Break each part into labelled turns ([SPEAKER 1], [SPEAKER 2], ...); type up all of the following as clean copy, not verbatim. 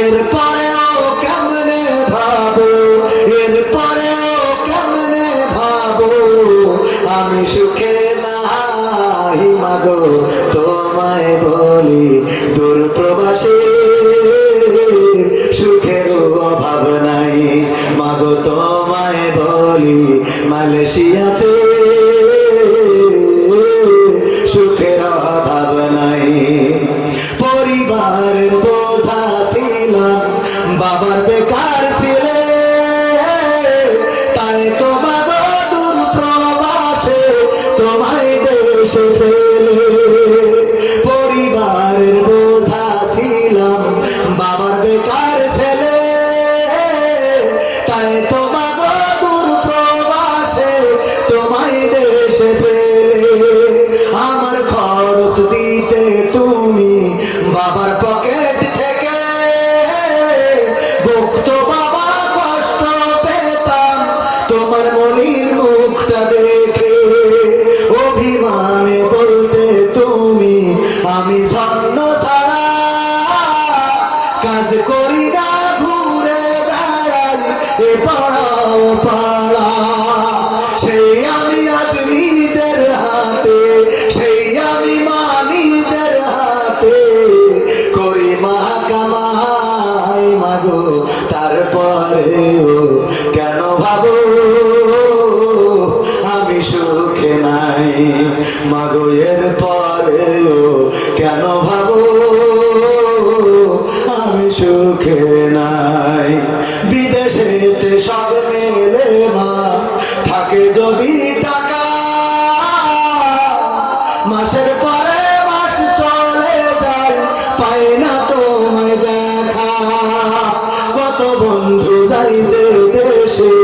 [SPEAKER 1] এরপরেও কেমনে ভাবো, এরপরেও কেমনে ভাবো আমি সুখে নাই মাগো তোমায় বলি দূর প্রবাসে সুখের অভাব নাই মাগো তোমায় বলি মালয়েশিয়াতে সুখের অভাব নাই। পরিবারের বোঝা ছিলাম বাবার বেকার ছিলে তাই তোমাগো দূর প্রবাসে তোমায় দেশে ফেলে। পরিবারের বোঝা ছিলাম বাবার বেকার ছেলে তাই তোমাগো দূর প্রবাসে তোমায় দেশে ফেলে। আমার খরচ দিতে তুমি বাবার পকেট থেকে ভুক্ত বাবা কষ্ট পেতাম তোমার মনির মুখটা দেখে। অভিমানে বলতে তুমি আমি ছন্ন ছাড়া কাজ করি না ঘুরে বেড়াই এ পাড়াও পাড়া। সেই আমি আজ নিজের হাতে, সেই আমি মা নিজের হাতে করি মা কামাই মাগো তারপরেও কেন ভাবো আমি সুখে নাই মাগো এরপরেও কেন ভাবো আমি সুখে নাই। বিদেশেতে সব মেলে মা থাকে যদি টাকা মাসের পরে মাস চলে যায় পাই না তোমায় দেখা। কত বন্ধু যাই যে দেশে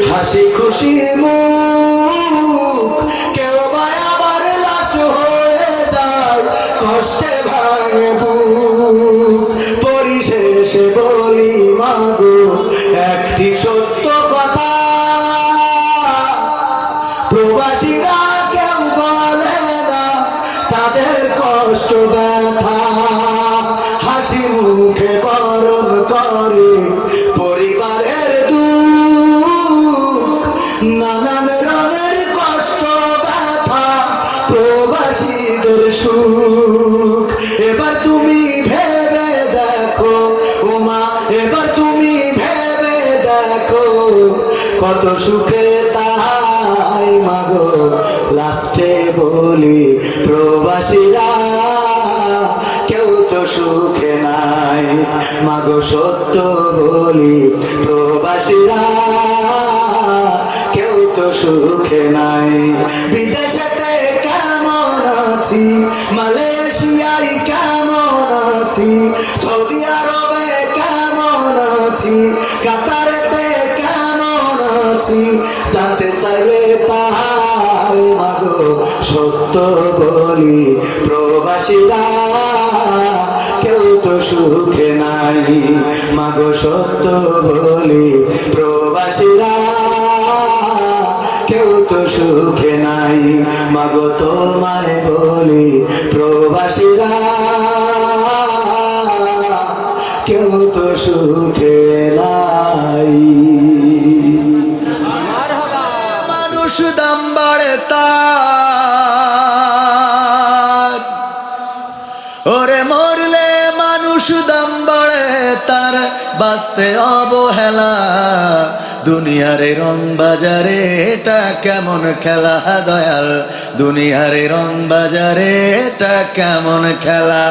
[SPEAKER 1] হাসি খুশি মুখ কেউ বা আবার লাশ হয়ে যায় কষ্টে ভাঙে বুক। পরিশেষে বলি মাগো একটি সত্য কথা প্রবাসীরা কেউ বলে না তাদের কষ্ট ব্যথা হাসি মুখে বরণ করে পরিবারের দুঃখ নানান রঙের কষ্ট ব্যথা প্রবাসীদের সুখ। এবার তুমি ভেবে দেখো ওমা এবার তুমি ভেবে দেখো কত সুখে তাই মাগো লাস্টে বলি প্রবাসীরা কেউ তো সুখে নাই মাগো সত্য বলি প্রবাসীরা কেউ তো সুখে নাই। বিদেশেতে কেমন আছি মালয়েশিয়ায় কেমন আছি সৌদি আরবে কেমন আছি কাতারেতে কেমন আছি জানতে চাইলে তাই মাগো সত্য বলি প্রবাসীরা কেউ তো সুখে নাই মাগো সত্য বলি প্রবাসীরা কেউ তো সুখে নাই মাগো তোমায় বলি প্রবাসীরা কেউ তো সুখে নাই। মানুষ দাম বাড়ে তার ওরে মরলে মানুষ দাম বাড়ে তার বাঁচতে অবহেলা দুনিয়ারে রং বাজারে এটা কেমন খেলা দয়াল দুনিয়ারে রং বাজারে এটা কেমন খেলা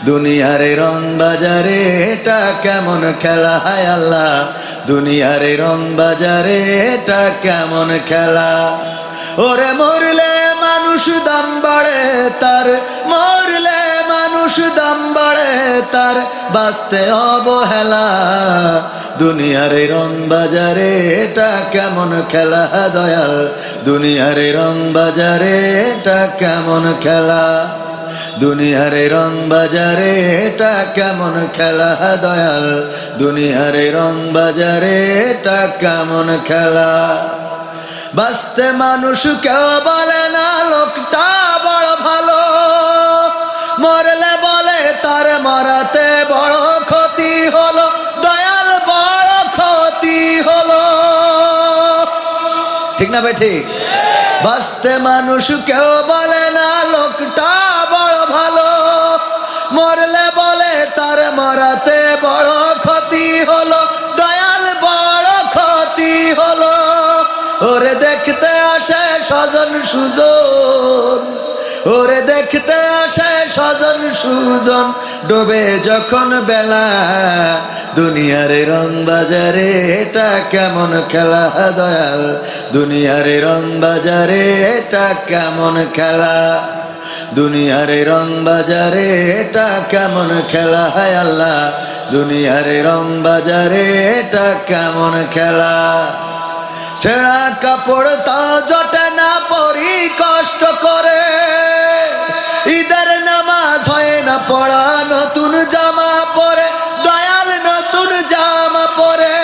[SPEAKER 1] দুনিয়ারে রং বাজারে এটা কেমন খেলা হায় আল্লাহ দুনিয়ারে রং বাজারে এটা কেমন খেলা। ওরে মরলে মানুষ দাম বাড়ে তার মরলে মানুষ দাম বাড়ে তার বাঁচতে অবহেলা দুনিয়ারে রং বাজারে এটা কেমন খেলা দয়াল দুনিয়ারে রং বাজারে এটা কেমন খেলা দুনিয়ারে রং বাজারে এটা কেমন খেলা দয়াল দুনিয়ারে রং বাজারে এটা কেমন খেলা। বাঁচতে মানুষ কেউ বলে না লোকটা বড় ভালো মরলে বলে তার মরাতে বড় ক্ষতি ঠিক না ভাই ঠিক? বাঁচতে মানুষ কেউ বলে না লোকটা বড় ভালো, মরলে বলে তার মরাতে বড় ক্ষতি হলো, দয়াল বড় ক্ষতি হলো। ওরে দেখতে আসে স্বজন সুজন, ওরে দেখতে আসে স্বজন সুজন, ডোবে যখন বেলা দুনিয়ার রং বাজারে, এটা কেমন খেলা দয়াল দুনিয়ার রং বাজারে, এটা কেমন খেলা দুনিয়ার রং বাজারে, এটা কেমন খেলা হায় আল্লাহ দুনিয়ার রং বাজারে, এটা কেমন খেলা। ছেঁড়া কাপড় তা জটে না পরি কষ্ট করে, ঈদের নামাজ হয় না পড়া নতুন জামা পরে, দয়াল নতুন জামা পরে।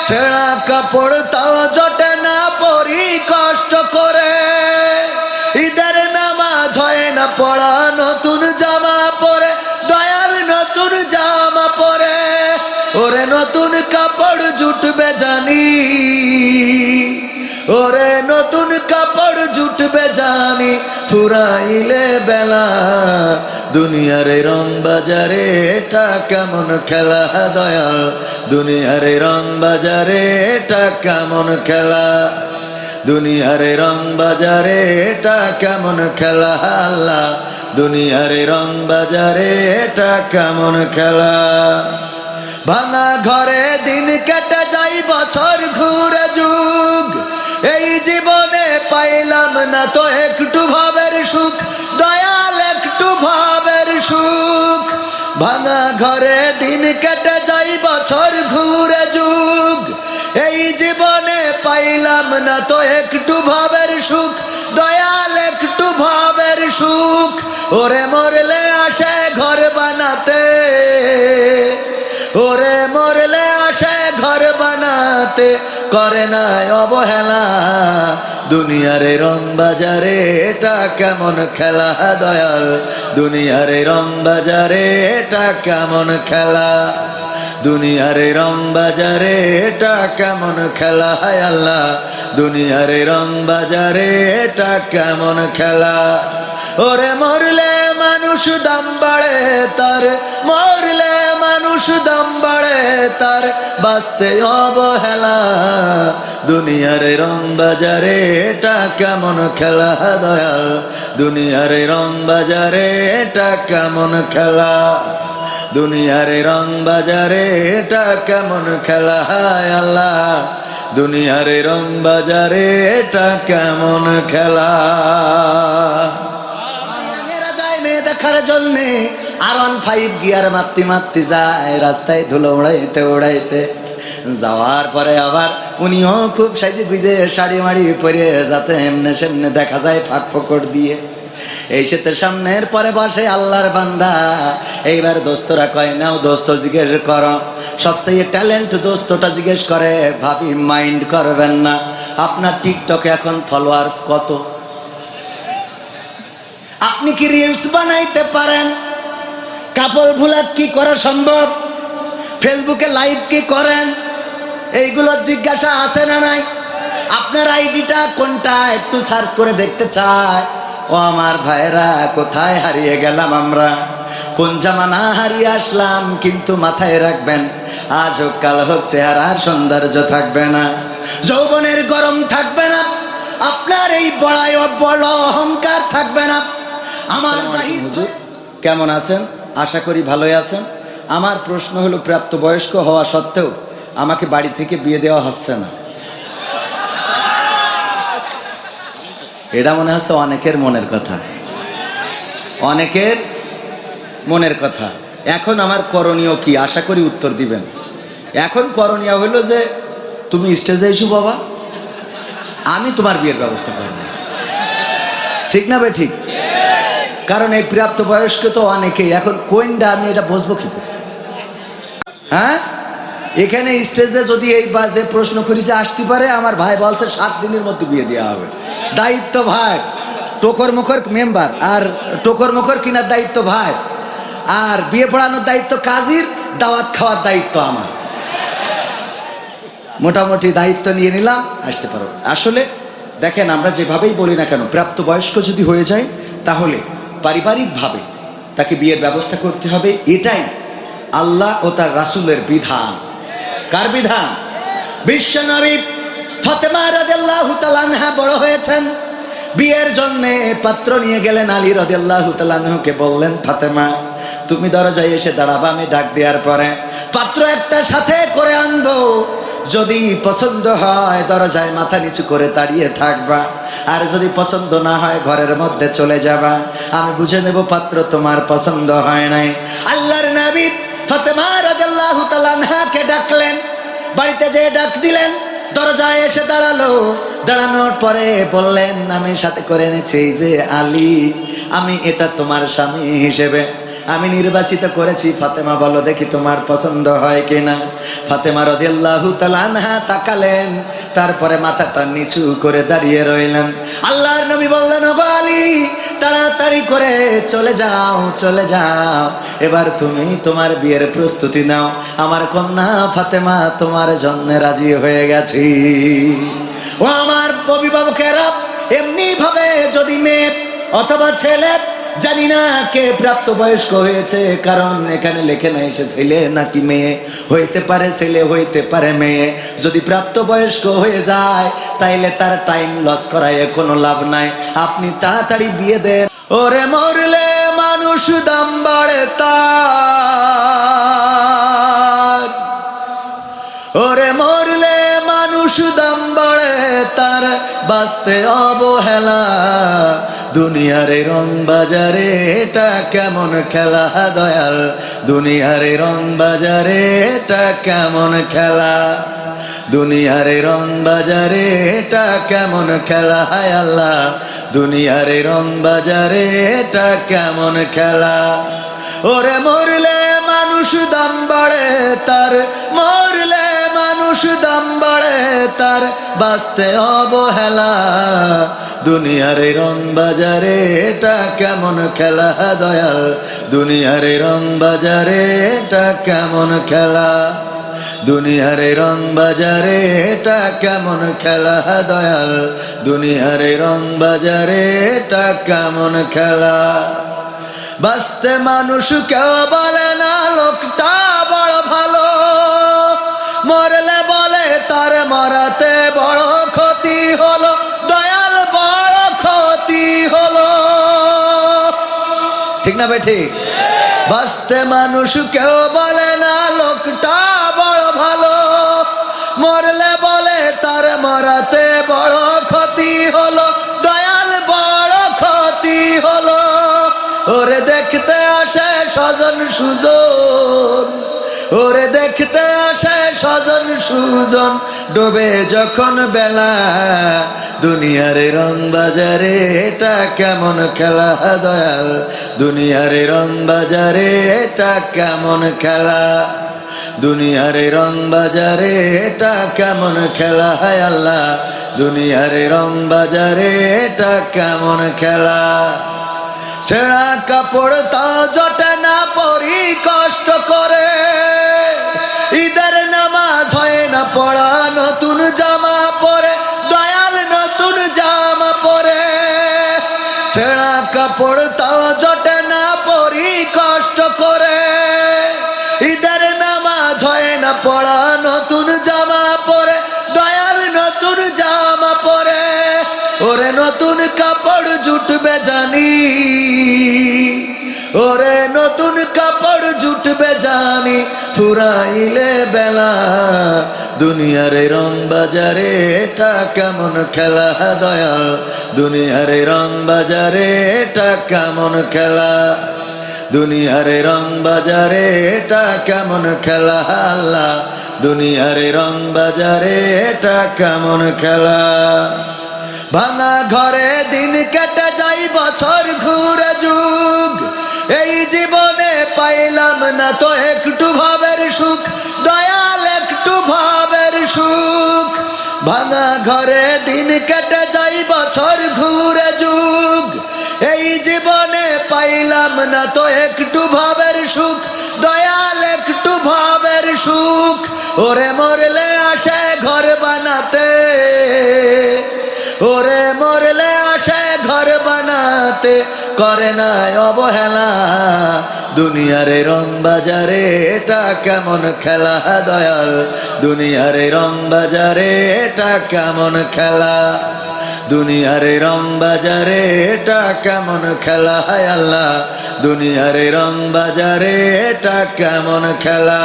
[SPEAKER 1] ছেঁড়া কাপড় তাও জটে না পরি কষ্ট করে, ঈদের নামাজ হয় না পড়া নতুন জামা পরে, দয়াল নতুন জামা পরে। ওরে নতুন কাপড় জুটবে জানি, ওরে নতুন কাপড় জুটবে জানি, ফুরাইলে বেলা দুনিয়ার রং বাজারে, এটা কেমন খেলা দয়াল দুনিয়ার রং বাজারে, এটা কেমন খেলা দুনিয়ার রং বাজারে, এটা কেমন খেলা আল্লাহ দুনিয়ার রং বাজারে, এটা কেমন খেলা। ভাঙা ঘরে দিন কেটে যাই বছর ঘুরে যুগ, এই জীবনে পাইলাম না তো একটু ভাবের সুখ, দয়াল একটু ভাবের সুখ। ভাঙা ঘরে দিন কেটে যাই বছর ঘুরে যুগ, এই জীবনে পাইলাম না তো একটু ভাবের সুখ, দয়াল একটু ভাবের সুখ। ওরে মরলে আসে ঘর বানাতে, ওরে মরলে আসে ঘর বানাতে, করে না অবহেলা দুনিয়ার রং বাজারে, এটা কেমন খেলা দয়াল দুনিয়ার রং বাজারে, এটা কেমন খেলা দুনিয়ার রং বাজারে, এটা কেমন খেলা হায় আল্লাহ দুনিয়ার রং বাজারে, এটা কেমন খেলা। ওরে মরলে মানুষ দাম বাড়ে তার, মরলে মানুষ দাম বাড়ে তার, বাঁচতে অবহেলা দুনিয়ার রং বাজারে, এটা কেমন খেলা দয়াল দুনিয়ার রং বাজারে, এটা কেমন খেলা দুনিয়ার রং বাজারে, এটা কেমন খেলা হায় আল্লাহ দুনিয়ার রং বাজারে, এটা কেমন খেলা। মেয়ে দেখার জন্যে R15 গিয়ার মারতে মারতে যায়, রাস্তায় ধুলো উড়াইতে উড়াইতে যাওয়ার পরে আবার উনিও খুব সাইজে গুজে শাড়ি মাড়ি পরে, যাতে এমনে সেমনে দেখা যায় ফাঁক ফোকর দিয়ে। এই শীতের সামনের পরে বসে আল্লাহর বান্দা, এইবার দোস্তরা কয় নাও দোস্ত জিজ্ঞেস করো, সবচেয়ে ট্যালেন্ট দোস্তটা জিজ্ঞেস করে, ভাবি মাইন্ড করবেন না, আপনার টিকটকে এখন ফলোয়ার্স কত? আপনি কি রিলস বানাইতে পারেন? কাপল ভুলাট কি করা সম্ভব? ফেসবুকে লাইভ কি করেন? এইগুলো জিজ্ঞাসা আছে না নাই? আপনার আইডিটা কোনটা একটু সার্চ করে দেখতে চায়। ও আমার ভাইরা, কোথায় হারিয়ে গেলাম আমরা, কোন জামানা হারিয়ে আসলাম। কিন্তু মাথায় রাখবেন, আজ হোক কাল হোক চেহারার সৌন্দর্য থাকবে না, যৌবনের গরম থাকবে না, আপনার এই বড় অহংকার থাকবে না। আমার হুজুর কেমন আছেন? আশা করি ভালোই আছেন। আমার প্রশ্ন হলো, প্রাপ্তবয়স্ক হওয়া সত্ত্বেও আমাকে বাড়ি থেকে বিয়ে দেওয়া হচ্ছে না। এটা মনে হচ্ছে অনেকের মনের কথা, অনেকের মনের কথা। এখন আমার করণীয় কি? আশা করি উত্তর দিবেন। এখন করণীয় হলো যে তুমি স্টেজে এসো বাবা, আমি তোমার বিয়ের ব্যবস্থা করব। ঠিক না ভাই? ঠিক। কারণ এই প্রাপ্তবয়স্ক তো অনেকেই, এখন কোনটা আমি এটা বুঝবো কি করে? হ্যাঁ, এখানে স্টেজে যদি এই বাজে প্রশ্ন করেছে আসতে পারে, আমার ভাই বলছে 7 দিনের মধ্যে বিয়ে দেওয়া হবে। দায়িত্ব ভাই, টোকর মুখর মেম্বার, আর টোকর মুখর কিনার দায়িত্ব ভাই, আর বিয়ে পড়ানোর দায়িত্ব কাজীর, দাওয়াত খাওয়ার দায়িত্ব আমার। মোটামুটি দায়িত্ব নিয়ে নিলাম, আসতে পারো। আসলে দেখেন, আমরা যেভাবেই বলি না কেন, প্রাপ্তবয়স্ক যদি হয়ে যায় তাহলে পারিবারিকভাবে তাকে বিয়ের ব্যবস্থা করতে হবে। এটাই আল্লাহ ও তার রাসূলের বিধান। কার বিধান? বিশ্বনবী ফাতেমা রাদিয়াল্লাহু তাআলা আনহা বড় হয়েছেন, বিয়ের জন্য পাত্র নিয়ে গেলেন। আলী রাদিয়াল্লাহু তাআলা আনহুকে বললেন, ফাতেমা তুমি দরজায় এসে দাঁড়াবা, আমি ডাক দেওয়ার পরে পাত্র একটা সাথে করে আনবো। যদি পছন্দ হয় দরজায় মাথা নিচু করে দাঁড়িয়ে থাকবা, আর যদি পছন্দ না হয় ঘরের মধ্যে চলে যাবা। আমি বুঝে নেব পাত্র তোমার পছন্দ হয় নাই। আল্লাহর নবী ফাতেমা রাদিয়াল্লাহু তাআলা আনহাকে ডাকলেন, বাড়িতে যেয়ে ডাক দিলেন, দরজায় এসে দাঁড়ালো। দাঁড়ানোর পরে বললেন, আমি সাথে করে এনেছি যে আলী, আমি এটা তোমার স্বামী হিসেবে আমি নির্বাচিত করেছি। ফাতেমা বলো দেখি তোমার পছন্দ হয় কিনা। ফাতেমা রাদিয়াল্লাহু তাআলা আনহা তাকালেন, তারপরে মাথাটা নিচু করে দাঁড়িয়ে রইলেন। আল্লাহর নবী বললেন, ওগো আলী, তাড়াতাড়ি করে চলে যাও, চলে যাও, এবার তুমি তোমার বিয়ের প্রস্তুতি নাও। আমার কন্যা ফাতেমা তোমার জন্য রাজি হয়ে গেছি। ও আমার অভিভাবকেরা, এমনি ভাবে যদি মেয়ে অথবা ছেলে, জানি না কে প্রাপ্তবয়স্ক হয়েছে, কারণ এখানে লেখে না এসে ছেলে নাকি মেয়ে, হইতে পারে ছেলে, হইতে পারে মেয়ে। যদি প্রাপ্তবয়স্ক হয়ে যায় তাইলে তার টাইম লস করায় কোনো লাভ নাই, আপনি তাড়াতাড়ি বিয়ে দেন। ওরে মরলে মানুষ দাম বাড়ে তার, ওরে মরলে মানুষ দাম বাড়ে তার, বাঁচতে অবহেলা। দুনিয়ার এই রং বাজারে এটা কেমন খেলা দয়াল, দুনিয়ার এই রং বাজারে এটা কেমন খেলা, দুনিয়ার এই রং বাজারে এটা কেমন খেলা, হায় আল্লাহ, দুনিয়ার এই রং বাজারে এটা কেমন খেলা। ওরে মরলে মানুষ দাম বাড়ে তার, মরলে মানুষ দাম বাড়ে তার, বাঁচতে অবহেলা। দুনিয়ার এই রং বাজারে এটা কেমন খেলা দয়াল, দুনিয়ার এই রং বাজারে এটা কেমন খেলা, দুনিয়ার এই রং বাজারে এটা কেমন খেলা দয়াল, দুনিয়ার এই রং বাজারে এটা কেমন খেলা। বাঁচতে মানুষ কেউ বলে না লোকটা বড় ভালো, মরলে বলে তার মরাতে বড় ক্ষতি হলো, দয়াল বড় ক্ষতি হলো। ঠিক না ভাই? ঠিক। বাঁচতে মানুষ কেউ বলে না লোকটা বড় ভালো, মরলে বলে তার মরাতে বড় ক্ষতি হলো, দয়াল বড় ক্ষতি হলো। ওরে দেখতে আসে স্বজন সুজন, ওরে দেখতে আসে স্বজন সুজন, ডোবে যখন বেলা। দুনিয়ার রং বাজারে এটা কেমন খেলা দয়াল, দুনিয়ার রং বাজারে এটা কেমন খেলা, দুনিয়ার রং বাজারে এটা কেমন খেলা, হায় আল্লাহ, দুনিয়ার রং বাজারে এটা কেমন খেলা। ছেঁড়া কাপড় তা জটে না পরি কষ্ট করে, ঈদের নামাজ হয় না পড়া, নতুন জামা পরে দয়াল, নতুন জামা পরে। ছেঁড়া কাপড় তাও জটে না পরি কষ্ট করে, ঈদের নামাজ হয় না পড়া, নতুন জামা পরে দয়াল, নতুন জামা পরে। ওরে নতুন কাপড় জুটবে জানি, ওরে নতুন কাপড় জুটবে জানি, ফুরাইলে বেলা। দুনিয়ার রং বাজারে এটা কেমন খেলা দয়াল, দুনিয়ার রং বাজারে এটা কেমন খেলা, দুনিয়ার রং বাজারে এটা কেমন খেলা, আল্লাহ, দুনিয়ার রং বাজারে এটা কেমন খেলা। ভাঙা ঘরে দিন কেটে যাই, বছর ঘুরে যুগ, এই জীবনে পাইলাম না তো একটু ভাবের সুখ, দয়াল একটু ভাবের সুখ। ভাঙা ঘরে দিন কেটে যাই, বছর ঘুরে যুগ, এই জীবনে পাইলাম না তো একটু ভাবের সুখ, দয়াল একটু ভাবের সুখ। ওরে মরলে আসে ঘর বানাতে, ওরে মরলে আসে ঘর বানাতে, করে না অবহেলা। দুনিয়ার রং বাজারে এটা কেমন খেলা দয়াল, দুনিয়ার রং বাজারে এটা কেমন খেলা, দুনিয়ার রং বাজারে এটা কেমন খেলা, হায় আল্লাহ দুনিয়ার রং বাজারে এটা কেমন খেলা।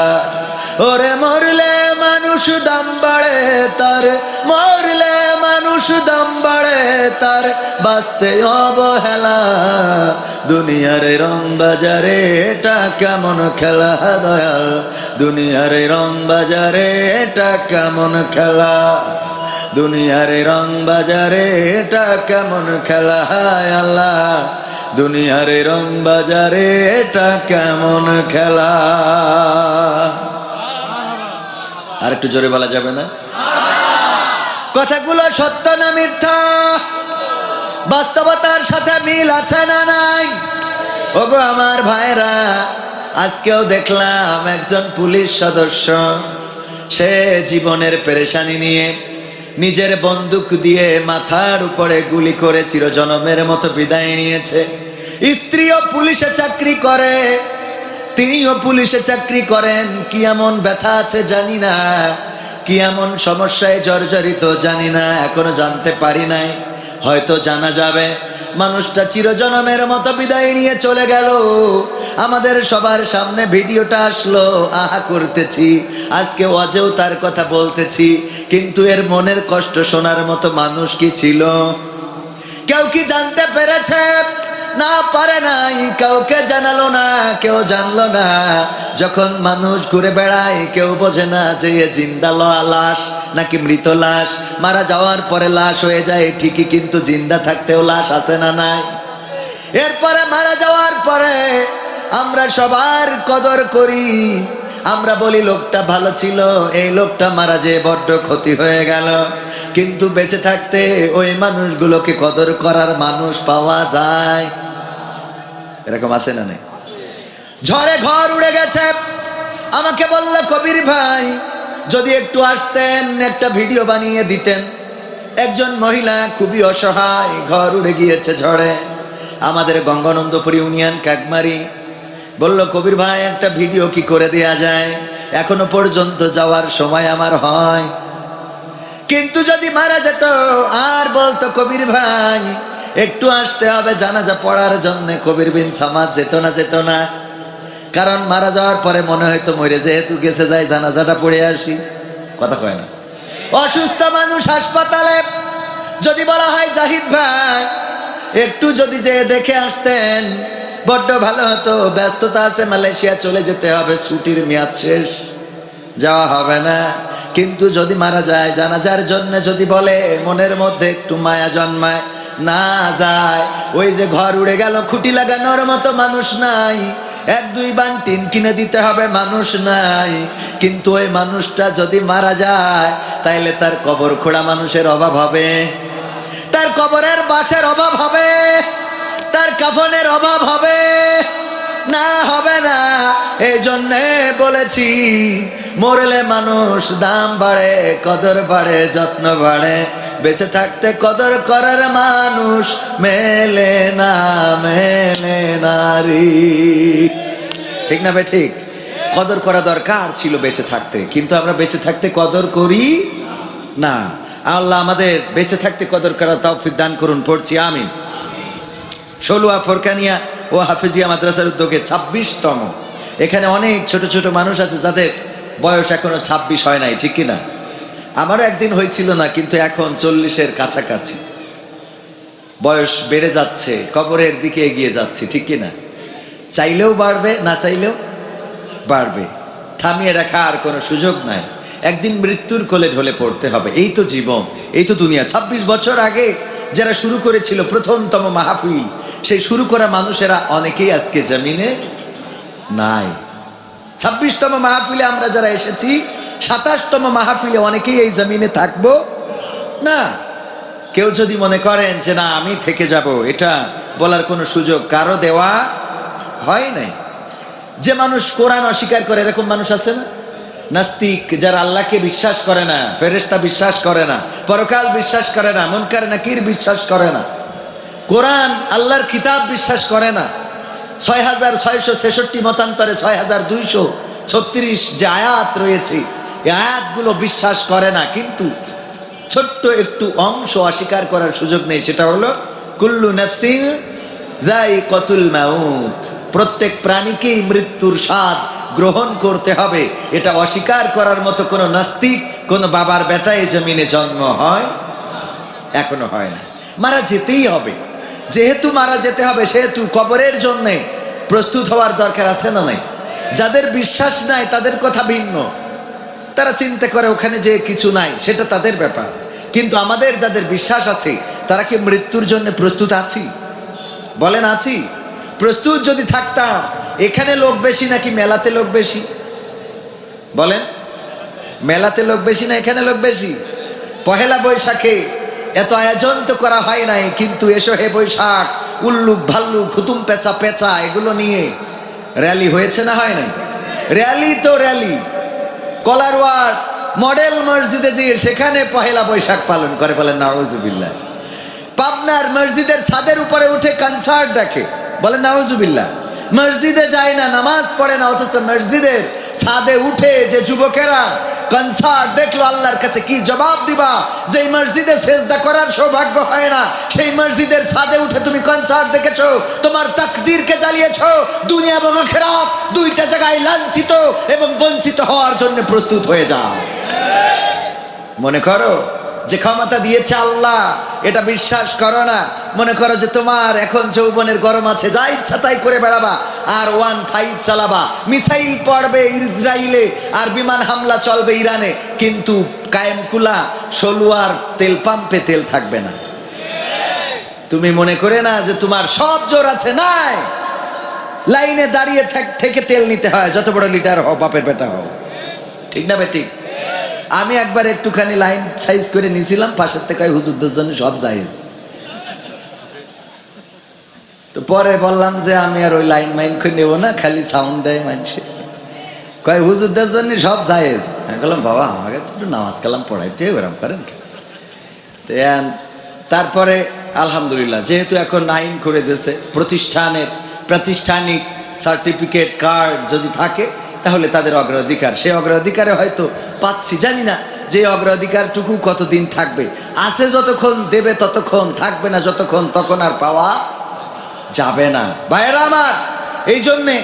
[SPEAKER 1] ওরে মরলে মানুষ দাম বাড়ে তার, মরলে মানুষ দাম বাড়ে তার, বাঁচতে অবহেলা। দুনিয়ার রং বাজারে এটা কেমন খেলা দয়াল, দুনিয়ার রং বাজারে এটা কেমন খেলা, দুনিয়ার রং বাজারে এটা কেমন খেলা, হায় আল্লাহ দুনিয়ার রং বাজারে এটা কেমন খেলা। আর একটু জোরে বলা যাবে না? কথাগুলো সত্য না মিথ্যা? বাস্তবতার সাথে মিল আছে না নাই? ওগো আমার ভাইরা, আজকেও দেখলাম একজন পুলিশ সদস্য, সে জীবনের পেরেশানি নিয়ে নিজের বন্দুক দিয়ে মাথার উপরে গুলি করে চিরজনমের মতো বিদায় নিয়েছে। স্ত্রীও পুলিশে চাকরি করে, তিনিও পুলিশে চাকরি করেন। কি এমন ব্যথা আছে জানি না, কি এমন সমস্যায় জর্জরিত জানি না, এখনো জানতে পারি নাই, হয়তো জানা যাবে। মানুষটা চিরজনমের মতো বিদায় নিয়ে চলে গেল, আমাদের সবার সামনে ভিডিওটা আসলো, আহা করতেছি, আজকে ওয়াজেও তার কথা বলতেছি, কিন্তু এর মনের কষ্ট শোনার মতো মানুষ কি ছিল? কেউ কি জানতে পেরেছে? না, পারে নাই, কাউকে জানালো না, কেউ জানলো না। যখন মানুষ ঘুরে বেড়ায় কেউ বোঝে না যে এ জিন্দা লাশ নাকি মৃত লাশ। মারা যাওয়ার পরে লাশ হয়ে যায় ঠিকই, কিন্তু জিন্দা থাকতেও লাশ আছে না নাই? এরপরে মারা যাওয়ার পরে আমরা সবার কদর করি, আমরা বলি লোকটা ভালো ছিল, এই লোকটা মারা যেয়ে বড্ড ক্ষতি হয়ে গেল। কিন্তু বেঁচে থাকতে ওই মানুষগুলোকে কদর করার মানুষ পাওয়া যায়? এরকম আছে না নাই? ঝড়ে ঘর উড়ে গেছে, আমাকে বলল কবির ভাই যদি একটু আসতেন, একটা ভিডিও বানিয়ে দিতেন। একজন মহিলা খুবই অসহায়, ঘর উড়ে গিয়েছে ঝড়ে, আমাদের গঙ্গানন্দপুর ইউনিয়ন কাকমারি। বলল কবির ভাই একটা ভিডিও কি করে দেয়া যায়? এখনো পর্যন্ত যাওয়ার সময় আমার হয়, কিন্তু যদি মারা যেত আর বলতো কবির ভাই একটু আসতে হবে জানাজা পড়ার জন্য, কবির বিন সামাদ যেত না। কারণ মারা যাওয়ার পরে মনে হয়তো মরে যেহেতু গেছে, যাই জানাজাটা পড়ে আসি, কথা কয় না। অসুস্থ মানুষ হাসপাতালে যদি বলা হয় জাহিদ ভাই একটু যদি যে দেখে আসতেন বড্ড ভালো হতো, ব্যস্ততা আছে, মালয়েশিয়া চলে যেতে হবে, ছুটির মেয়াদ শেষ, যাওয়া হবে না। কিন্তু যদি মারা যায় জানাজার জন্য যদি বলে, মনের মধ্যে একটু মায়া জন্মায়, না যায়। ওই যে ঘর উড়ে গেল, খুঁটি লাগানোর মতো মানুষ নাই, এক দুই বান টিন কিনে দিতে হবে মানুষ নাই। কিন্তু ওই মানুষটা যদি মারা যায় তাইলে তার কবর খোঁড়া মানুষের অভাব হবে, তার কবরের বাসের অভাব হবে, তার কাফনের অভাব হবে না? হবে না। এই জন্যে বলেছি মরলে মানুষ দাম বাড়ে, কদর বাড়ে, যত্ন বাড়ে, বেঁচে থাকতে কদর করার মানুষ মেলে না, মেলে নারী। ঠিক না ভাই? ঠিক। কদর করা দরকার ছিল বেঁচে থাকতে, কিন্তু আমরা বেঁচে থাকতে কদর করি না। আল্লাহ আমাদের বেঁচে থাকতে কদর করার তৌফিক দান করুন, পড়ছি আমিন। ষোলুয়া ফোরকানিয়া ও হাফিজিয়া মাদ্রাসার উদ্যোগে 26তম, এখানে অনেক ছোট ছোট মানুষ আছে যাদের বয়স এখনো 26 হয় নাই, ঠিক কিনা? আমারও একদিন হয়েছিল না, কিন্তু এখন 40-এর কাছাকাছি, বয়স বেড়ে যাচ্ছে, কবরের দিকে এগিয়ে যাচ্ছে, ঠিক কিনা? চাইলেও বাড়বে, না চাইলেও বাড়বে, থামিয়ে রাখা আর কোনো সুযোগ নাই। একদিন মৃত্যুর কোলে ঢলে পড়তে হবে, এই তো জীবন, এই তো দুনিয়া। 26 বছর আগে যারা শুরু করেছিল প্রথমতম মাহফিল, সেই শুরু করা মানুষেরা অনেকেই আজকে জমিনে নাই। 26তম মাহফিলে আমরা যারা এসেছি, 27তম মাহফিলে অনেকেই এই জমিনে থাকবো না। কেউ যদি মনে করেন যে না আমি থেকে যাব, এটা বলার কোনো সুযোগ কারো দেওয়া হয় নাই। যে মানুষ কোরআন অস্বীকার করে এরকম মানুষ আছে না? নাস্তিক যারা আল্লাহকে বিশ্বাস করে না, ফেরেশতা বিশ্বাস করে না, পরকাল বিশ্বাস করে না, মুনকার নাকির বিশ্বাস করে না, কোরআন আল্লাহর কিতাব বিশ্বাস করে না, 6666 মতান্তরে 6236 যে আয়াত রয়েছে এই আয়াতগুলো বিশ্বাস করে না, কিন্তু ছোট্ট একটু অংশ অস্বীকার করার সুযোগ নেই, সেটা হলো কুল্লু নাফসিন যায়িকাতুল মাউত, প্রত্যেক প্রাণীকেই মৃত্যুর স্বাদ গ্রহণ করতে হবে। এটা অস্বীকার করার মতো কোনো নাস্তিক, কোনো বাবার বেটায় জমিনে জন্ম হয় এখনো হয় না। মারা যেতেই হবে, যেহেতু মারা যেতে হবে সেহেতু কবরের জন্যে প্রস্তুত হওয়ার দরকার আছে না নাই? যাদের বিশ্বাস নাই তাদের কথা ভিন্ন, তারা চিন্তা করে ওখানে যে কিছু নাই, সেটা তাদের ব্যাপার। কিন্তু আমাদের যাদের বিশ্বাস আছে তারা কি মৃত্যুর জন্য প্রস্তুত আছি? বলেন আছি? প্রস্তুত যদি থাকতাম এখানে লোক বেশি নাকি মেলাতে লোক বেশি? বলেন, মেলাতে লোক বেশি না এখানে লোক বেশি? পহেলা বৈশাখে এত আয়োজন তো করা হয় নাই, কিন্তু এসো হে বৈশাখ, উল্লুক ভাল্লুক হুতুম পেঁচা পেঁচা এগুলো নিয়ে র্যালি হয়েছে না হয় নাই? র্যালি তো র্যালি, কলারওয়ার মডেল মসজিদে যে সেখানে পহেলা বৈশাখ পালন করে, বলেন নাউজুবিল্লাহ। পাবনার মসজিদের ছাদের উপরে উঠে কনসার্ট দেখে, বলেন নাউজুবিল্লাহ। মসজিদে যায় না, নামাজ পড়ে না, অথচ মসজিদের ছাদে উঠে যে যুবকেরা কনসার্ট দেখলো, আল্লাহর কাছে কি জবাব দিবা? যে মসজিদে সেজদা করার সৌভাগ্য হয় না, সেই মসজিদের ছাদে উঠে তুমি কনসার্ট দেখেছো, তোমার তাকদীরকে জ্বালিয়েছো। দুনিয়া এবং আখিরাত দুইটা জায়গায় লাঞ্ছিত এবং বঞ্চিত হওয়ার জন্য প্রস্তুত হয়ে যাও। মনে করো যে ক্ষমতা দিয়েছে আল্লাহ, এটা বিশ্বাস করো না। মনে করো যে তোমার এখন যৌবনের গরম আছে, যা ইচ্ছা তাই করে বেড়াবা, আর 15 চালাবা, মিসাইল পড়বে ইসরায়েলে, আর বিমান হামলা চলবে ইরানে, কিন্তু কায়েমকুলা সলুয়ার তেল পাম্পে তেল থাকবে না। তুমি মনে করে না যে তোমার সব জোর আছে? নাই, লাইনে দাঁড়িয়ে থেকে তেল নিতে হয়, যত বড় লিটার হও, বাপের বেটা হও, ঠিক না বেটি? আমি একবার একটুখানি লাইন সাইজ করে নিয়েছিলাম, পাশের থেকে হুজুরদের জন্য সব জায়েজ। তো পরে বললাম যে আমি আর ওই লাইন মাইন করে নেবো না, খালি সাউন্ড দেয় মানুষে, কয় হুজুরদের জন্য সব জায়েজ। আমি বললাম বাবা আমাকে তো একটু নামাজ কালাম পড়াইতে ওরম করেন। তারপরে আলহামদুলিল্লাহ, যেহেতু এখন আইন করে দিয়েছে, প্রাতিষ্ঠানিক সার্টিফিকেট কার্ড যদি থাকে তাহলে তাদের অগ্রাধিকার, সে অগ্রাধিকারে হয়তো পাচ্ছি, জানি না যে অগ্রাধিকারটুকু কতদিন থাকবে। আছে যতক্ষণ দেবে ততক্ষণ, থাকবে না যতক্ষণ, তখন আর পাওয়া যাবে না। ভাইয়েরা আমার, এই জন্যে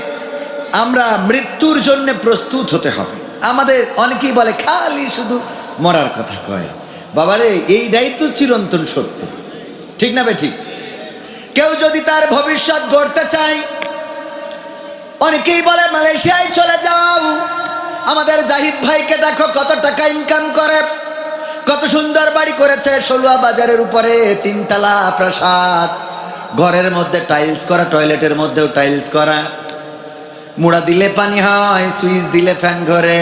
[SPEAKER 1] আমরা মৃত্যুর জন্য প্রস্তুত হতে হবে। আমাদের অনেকেই বলে খালি শুধু মরার কথা কয়, বাবারে এইটাই তো চিরন্তন সত্য, ঠিক না বে ঠিক? কেউ যদি তার ভবিষ্যৎ গড়তে চায়, অনেকেই বলে মালয়েশিয়ায় চলে যাও। আমাদের জাহিদ ভাইকে দেখো কত টাকা ইনকাম করে, কত সুন্দর বাড়ি করেছে সলুয়া বাজারের উপরে, 3 তলা প্রাসাদ, ঘরের মধ্যে টাইলস করা, টয়লেটের মধ্যেও টাইলস করা, মুড়া দিলে পানি হয়, সুইচ দিলে ফ্যান ঘরে,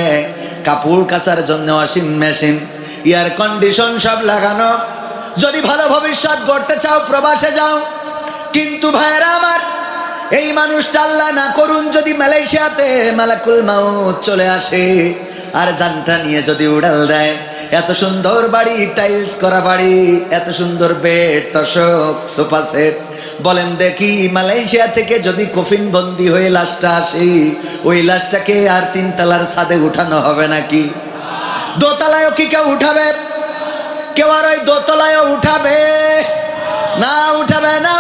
[SPEAKER 1] কাপড় কাচার জন্য ওয়াশিং মেশিন, এয়ার কন্ডিশন সব লাগানো। যদি ভালো ভবিষ্যৎ গড়তে চাও প্রবাসে যাও। কিন্তু ভাইরা আমার, এই মানুষটা আল্লাহ না করুন যদি মালয়েশিয়াতে মালাকুল মাউত চলে আসে আর জানটা নিয়ে যদি উড়াল দেয়, এত সুন্দর বাড়ি, টাইলস করা বাড়ি, এত সুন্দর বেড, তোশক, সোফা সেট, বলেন দেখি মালয়েশিয়া থেকে যদি কফিন বন্দি হয়ে লাশটা আসে, ওই লাশটাকে আর 3 তলার ছাদে উঠানো হবে নাকি? দোতলায়ও কি কেউ উঠাবে? কেউ আর ওই দোতলায়ও উঠাবে না? উঠাবে না,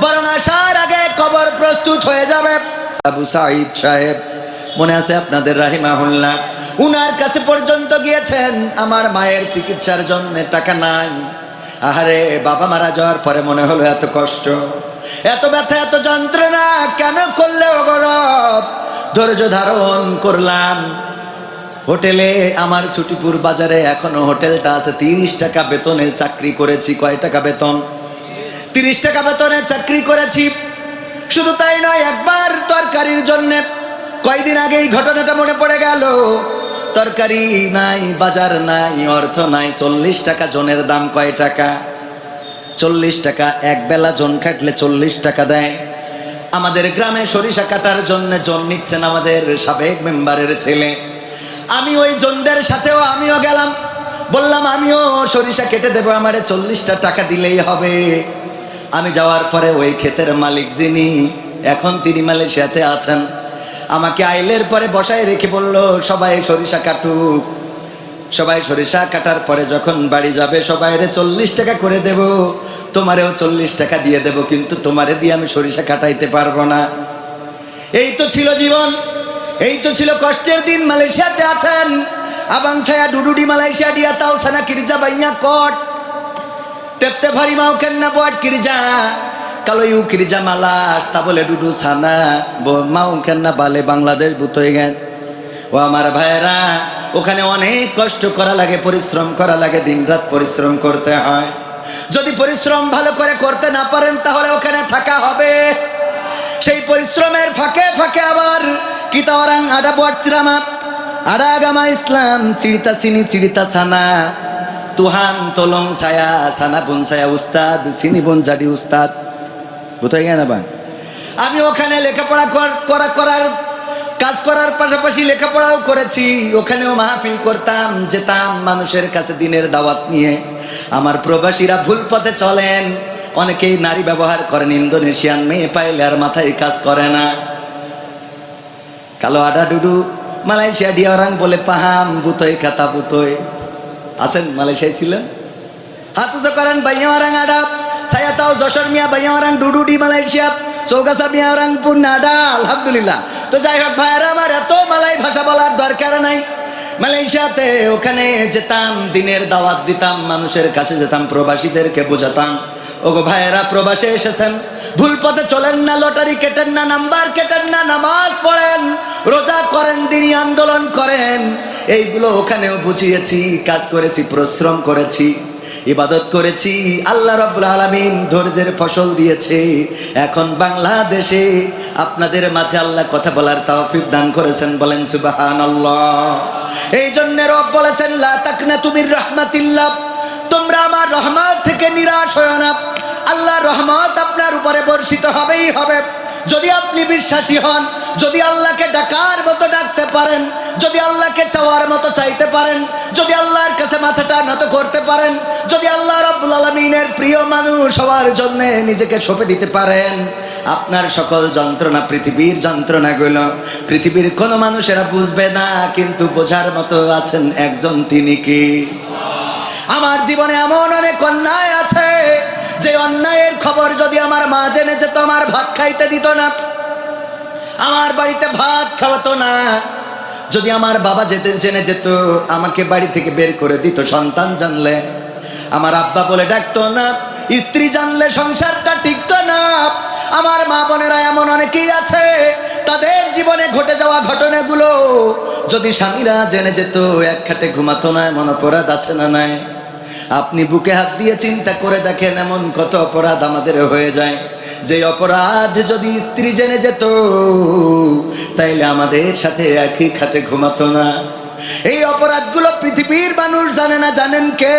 [SPEAKER 1] বরং আসার আগে কবর প্রস্তুত হয়ে যাবে। আবু সাঈদ সাহেব মনে আছে আপনাদের রাহিমাহুল্লাহ, উনার কাছে পর্যন্ত গিয়েছেন, আমার মায়ের চিকিৎসার জন্য টাকা নাই। আহারে, বাবা মারা যাওয়ার পরে মনে হলো এত কষ্ট, এত ব্যথা, এত যন্ত্রণা কেন করলে গৌরব? ধৈর্য ধারণ করলাম। হোটেলে, আমার ছুটিপুর বাজারে এখনো হোটেলটা আছে, 30 টাকা বেতনে চাকরি করেছি। কয় টাকা বেতন? 30 টাকা বেতনে চাকরি করেছি। শুধু তাই নয়, একবার তরকারির জন্য, কয়দিন আগে এই ঘটনাটা মনে পড়ে গেল, তরকারি নাই, বাজার নাই, অর্থ নাই, 40 টাকা জনের দাম। কয় টাকা? 40 টাকা। এক বেলা জন কাটলে 40 টাকা দেয়। আমাদের গ্রামে সরিষা কাটার জন্য জন নিচ্ছেন আমাদের সাবেক মেম্বারের ছেলে। আমি ওই জনদের সাথেও আমিও গেলাম, বললাম আমিও সরিষা কেটে দেবো, আমারে 40টা টাকা দিলেই হবে। আমি যাওয়ার পরে ওই ক্ষেতের মালিক যিনি, এখন তিনি মালয়েশিয়াতে আছেন, আমাকে আইলের পরে বসায় রেখে বলল সবাই সরিষা কাটুক। সবাই সরিষা কাটার পরে যখন বাড়ি যাবে সবাইরে 40 টাকা করে দেব, তোমারেও 40 টাকা দিয়ে দেব, কিন্তু তোমারে দিয়ে আমি সরিষা কাটাইতে পারবো না। এই তো ছিল জীবন, এই তো ছিল কষ্টের দিন। মালয়েশিয়াতে আছেন, abang saya duduk di Malaysia, dia tahu sana kerja banyak kot. Tiap hari mau kena buat kerja. Kalau you kerja malas, tak boleh duduk sana. Mau kena balik Bangladesh butuh kan? ও আমার ভাইরা, ওখানে অনেক কষ্ট করা লাগে, পরিশ্রম করা লাগে, দিনরাত পরিশ্রম করতে হয়। যদি পরিশ্রম ভালো করে করতে না পারেন তাহলে ওখানে থাকা হবে। সেই পরিশ্রমের ফাঁকে ফাঁকে আবার kita orang ada buat ceramah, ada agama Islam, cerita sini cerita sana. Tuhan tolong saya, sana pun saya ustad, sini pun jadi ustad. Betul kan Bang? আমি ওখানে লেখাপড়া করার কাজ করার পাশাপাশি লেখাপড়াও করেছি। ওখানেও মাহফিল করতাম, যেতাম মানুষের কাছে দিনের দাওয়াত নিয়ে। আমার প্রবাসীরা ভুল পথে চলেন, অনেকেই নারী ব্যবহার করেন, ইন্দোনেশিয়ান মেয়ে পাইলে আর মাথায় কাজ করে না। Kalau ada duduk Malaysia dia orang boleh paham butoy kata butoy. Asen Malaysia ছিলেন? Hath ucap karen banyak orang ada. Saya tahu Joshor Mia banyak orang duduk di Malaysia. Sogasa Mia orang pun ada, alhamdulillah. তো যাই হোক ভাইরা আমার, এত মালাই ভাষা বলার দরকার নাই। মালয়েশিয়াতে ওখানে যেতাম, দিনের দাওয়াত দিতাম, মানুষের কাছে যেতাম, প্রবাসীদেরকে বোঝাতাম ওগো ভাইরা প্রবাসে এসেছেন, ভুল পথে চলেন না, লটারি কেটেন না, নাম্বার কেটেন না, নামাজ পড়েন, রোজা করেন, দিনী আন্দোলন করেন। এইগুলো ওখানেও বুঝিয়েছি, কাজ করেছি, পরিশ্রম করেছি, ইবাদত করেছি। আল্লাহ রাব্বুল আলামিন ধৈর্যের ফসল দিয়েছে। এখন বাংলাদেশে আপনাদের মাঝে আল্লাহ কথা বলার তৌফিক দান করেছেন, বলেন সুবহানাল্লাহ। এই জন্য রব বলেছেন লা তাকনাতু মির রাহমাতিল্লাহ, তোমরা আমার রহমত থেকে নিরাশ হয়ো না। আল্লাহর রহমত আপনার উপরে বর্ষিত হবেই হবে যদি আপনি বিশ্বাসী হন, যদি আল্লাহকে ডাকার মতো ডাকতে পারেন, যদি আল্লাহকে চাওয়ার মতো চাইতে পারেন, যদি আল্লাহর কাছে মাথাটা নত করতে পারেন, যদি আল্লাহ রাব্বুল আলামিনের প্রিয় মানুষ হওয়ার জন্য নিজেকে সঁপে দিতে পারেন। আপনার সকল যন্ত্রণা, পৃথিবীর যন্ত্রণাগুলো পৃথিবীর কোনো মানুষেরা বুঝবে না, কিন্তু বোঝার মতো আছেন একজন, তিনি কি? আমার জীবনে এমন অনেক অন্যায় আছে, যে অন্যায়ের খবর যদি আমার মা জেনে যেত, আমার ভাত খাইতে দিত না, আমার বাড়িতে ভাত খাওয়াতো না। যদি আমার বাবা জেনে যেত, আমাকে বাড়ি থেকে বের করে দিত। সন্তান জানলে আমার আব্বা বলে ডাকতো না, স্ত্রী জানলে সংসারটা টিকতো না। আমার মা বোনেরা এমন অনেকেই আছে, তাদের জীবনে ঘটে যাওয়া ঘটনাগুলো যদি স্বামীরা জেনে যেত, এক খাটে ঘুমাতো না। এমন অপরাধ আছে না নাই? আপনি বুকে হাত দিয়ে চিন্তা করে দেখেন, এমন কত অপরাধ আমাদের হয়ে যায়, যে অপরাধ যদি স্ত্রী জেনে যেত তাইলে আমাদের সাথে একই খাটে ঘুমাতো না। এই অপরাধগুলো পৃথিবীর মানুষ জানে না, জানেন কে?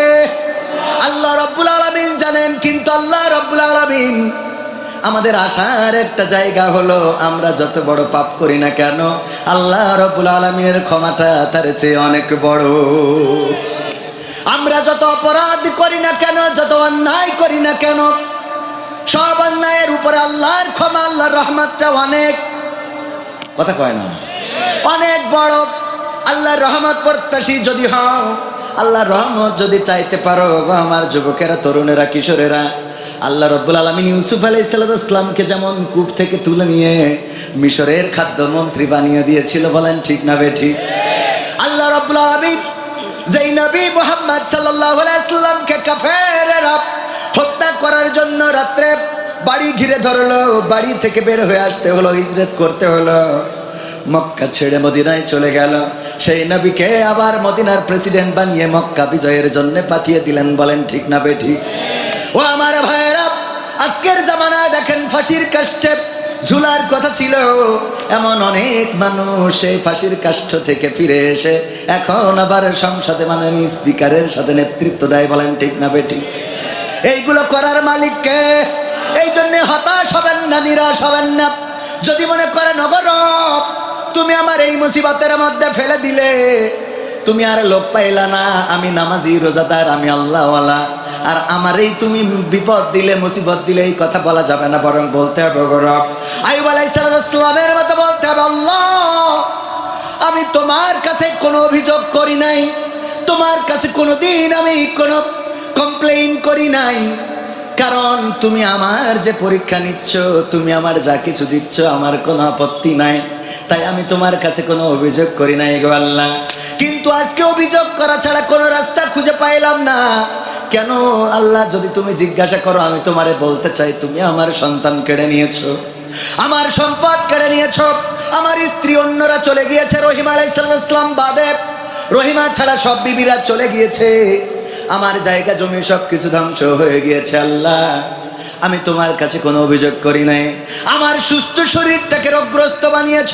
[SPEAKER 1] আল্লাহ রাব্বুল আলামিন জানেন। কিন্তু আল্লাহ রাব্বুল আলামিন আমাদের আশার একটা জায়গা হলো, আমরা যত বড় পাপ করি না কেন, আল্লাহ রাব্বুল আলামিনের ক্ষমাটা তার চেয়ে অনেক বড়। আমরা যত অপরাধ করি না কেন, যত অন্যায় করি না কেন, সব অন্যায়ের উপরে আল্লাহর ক্ষমা, আল্লাহর রহমতটা অনেক, কথা কয় না, অনেক বড়। আল্লাহর রহমত প্রত্যাশী যদি হও, আল্লাহর রহমত যদি চাইতে পারো, আমার যুবকেরা, তরুণেরা, কিশোরেরা, আল্লাহ রাব্বুল আলামিন ইউসুফ আলাইহিস সালামকে যেমন কূপ থেকে তুলে নিয়ে মিশরের খাদ্যমন্ত্রী বানিয়ে দিয়েছিল, বলেন ঠিক না বেঠিক? আল্লাহ রাব্বুল আলামিন যেই নবী মুহাম্মদ সাল্লাল্লাহু আলাইহি ওয়াসাল্লামকে কাফেররা হত্যা করার জন্য রাত্রে বাড়ি ঘিরে ধরলো, বাড়ি থেকে বের হয়ে আসতে হলো, হিজরত করতে হলো, মক্কা ছেড়ে মদিনায় চলে গেল, সেই নবীকে আবার মদিনার প্রেসিডেন্ট বানিয়ে মক্কা বিজয়ের জন্য পাঠিয়ে দিলেন, বলেন ঠিক না বেঠিক? ও আমার ভাইয়েরা, আজকের জামানায় দেখেন ফাঁসির কাষ্ঠে ঝুলার কথা ছিল, এমন অনেক মানুষ সেই ফাঁসির কাষ্ঠ থেকে ফিরে এসে এখন আবার সংসদে মাননীয় স্পিকারের সাথে নেতৃত্ব দেয়, বলেন ঠিক না বেঠিক? এইগুলো করার মালিককে। এই জন্য হতাশ হবেন না, নিরাশ হবেন না। যদি মনে করেন অগরব তুমি আমার এই মুসিবতের মধ্যে ফেলে দিলে, তুমি আর লোক পাইলা না আমি নামাজি রোজাদার, আমি আল্লাহওয়ালা, আর আমার এই তুমি বিপদ দিলে মুসিবত দিলে এই কথা বলা যাবে না, বরং বলতে হবে রব। আইয়ুব আলাইহিস সালামের মতো বলতে হবে, আল্লাহ আমি তোমার কাছে কোনো অভিযোগ করি নাই, তোমার কাছে কোনোদিন আমি কোনো কমপ্লেইন করি নাই, কারণ তুমি আমার যে পরীক্ষা নিচ্ছ, তুমি আমার যা কিছু দিচ্ছ আমার কোনো আপত্তি নাই, তাই আমি তোমার কাছে কোনো অভিযোগ করি নাই গো আল্লাহ। কিন্তু আজকে অভিযোগ করা ছাড়া কোনো রাস্তা খুঁজে পাইলাম না। কেন আল্লাহ? যদি তুমি জিজ্ঞাসা করো আমি তোমারে বলতে চাই, তুমি আমার সন্তান কেড়ে নিয়েছো, আমার সম্পদ কেড়ে নিয়েছো, আমার স্ত্রী অন্যরা চলে গিয়েছে, রহিমা আলাইহিস সালাম বাদে, রহিমা ছাড়া সব বিবিরা চলে গিয়েছে, আমার জায়গা জমি সব কিছু ধ্বংস হয়ে গিয়েছে। আল্লাহ আমি তোমার কাছে কোনো অভিযোগ করি নাই, আমার সুস্থ শরীরটাকে রোগগ্রস্ত বানিয়েছ,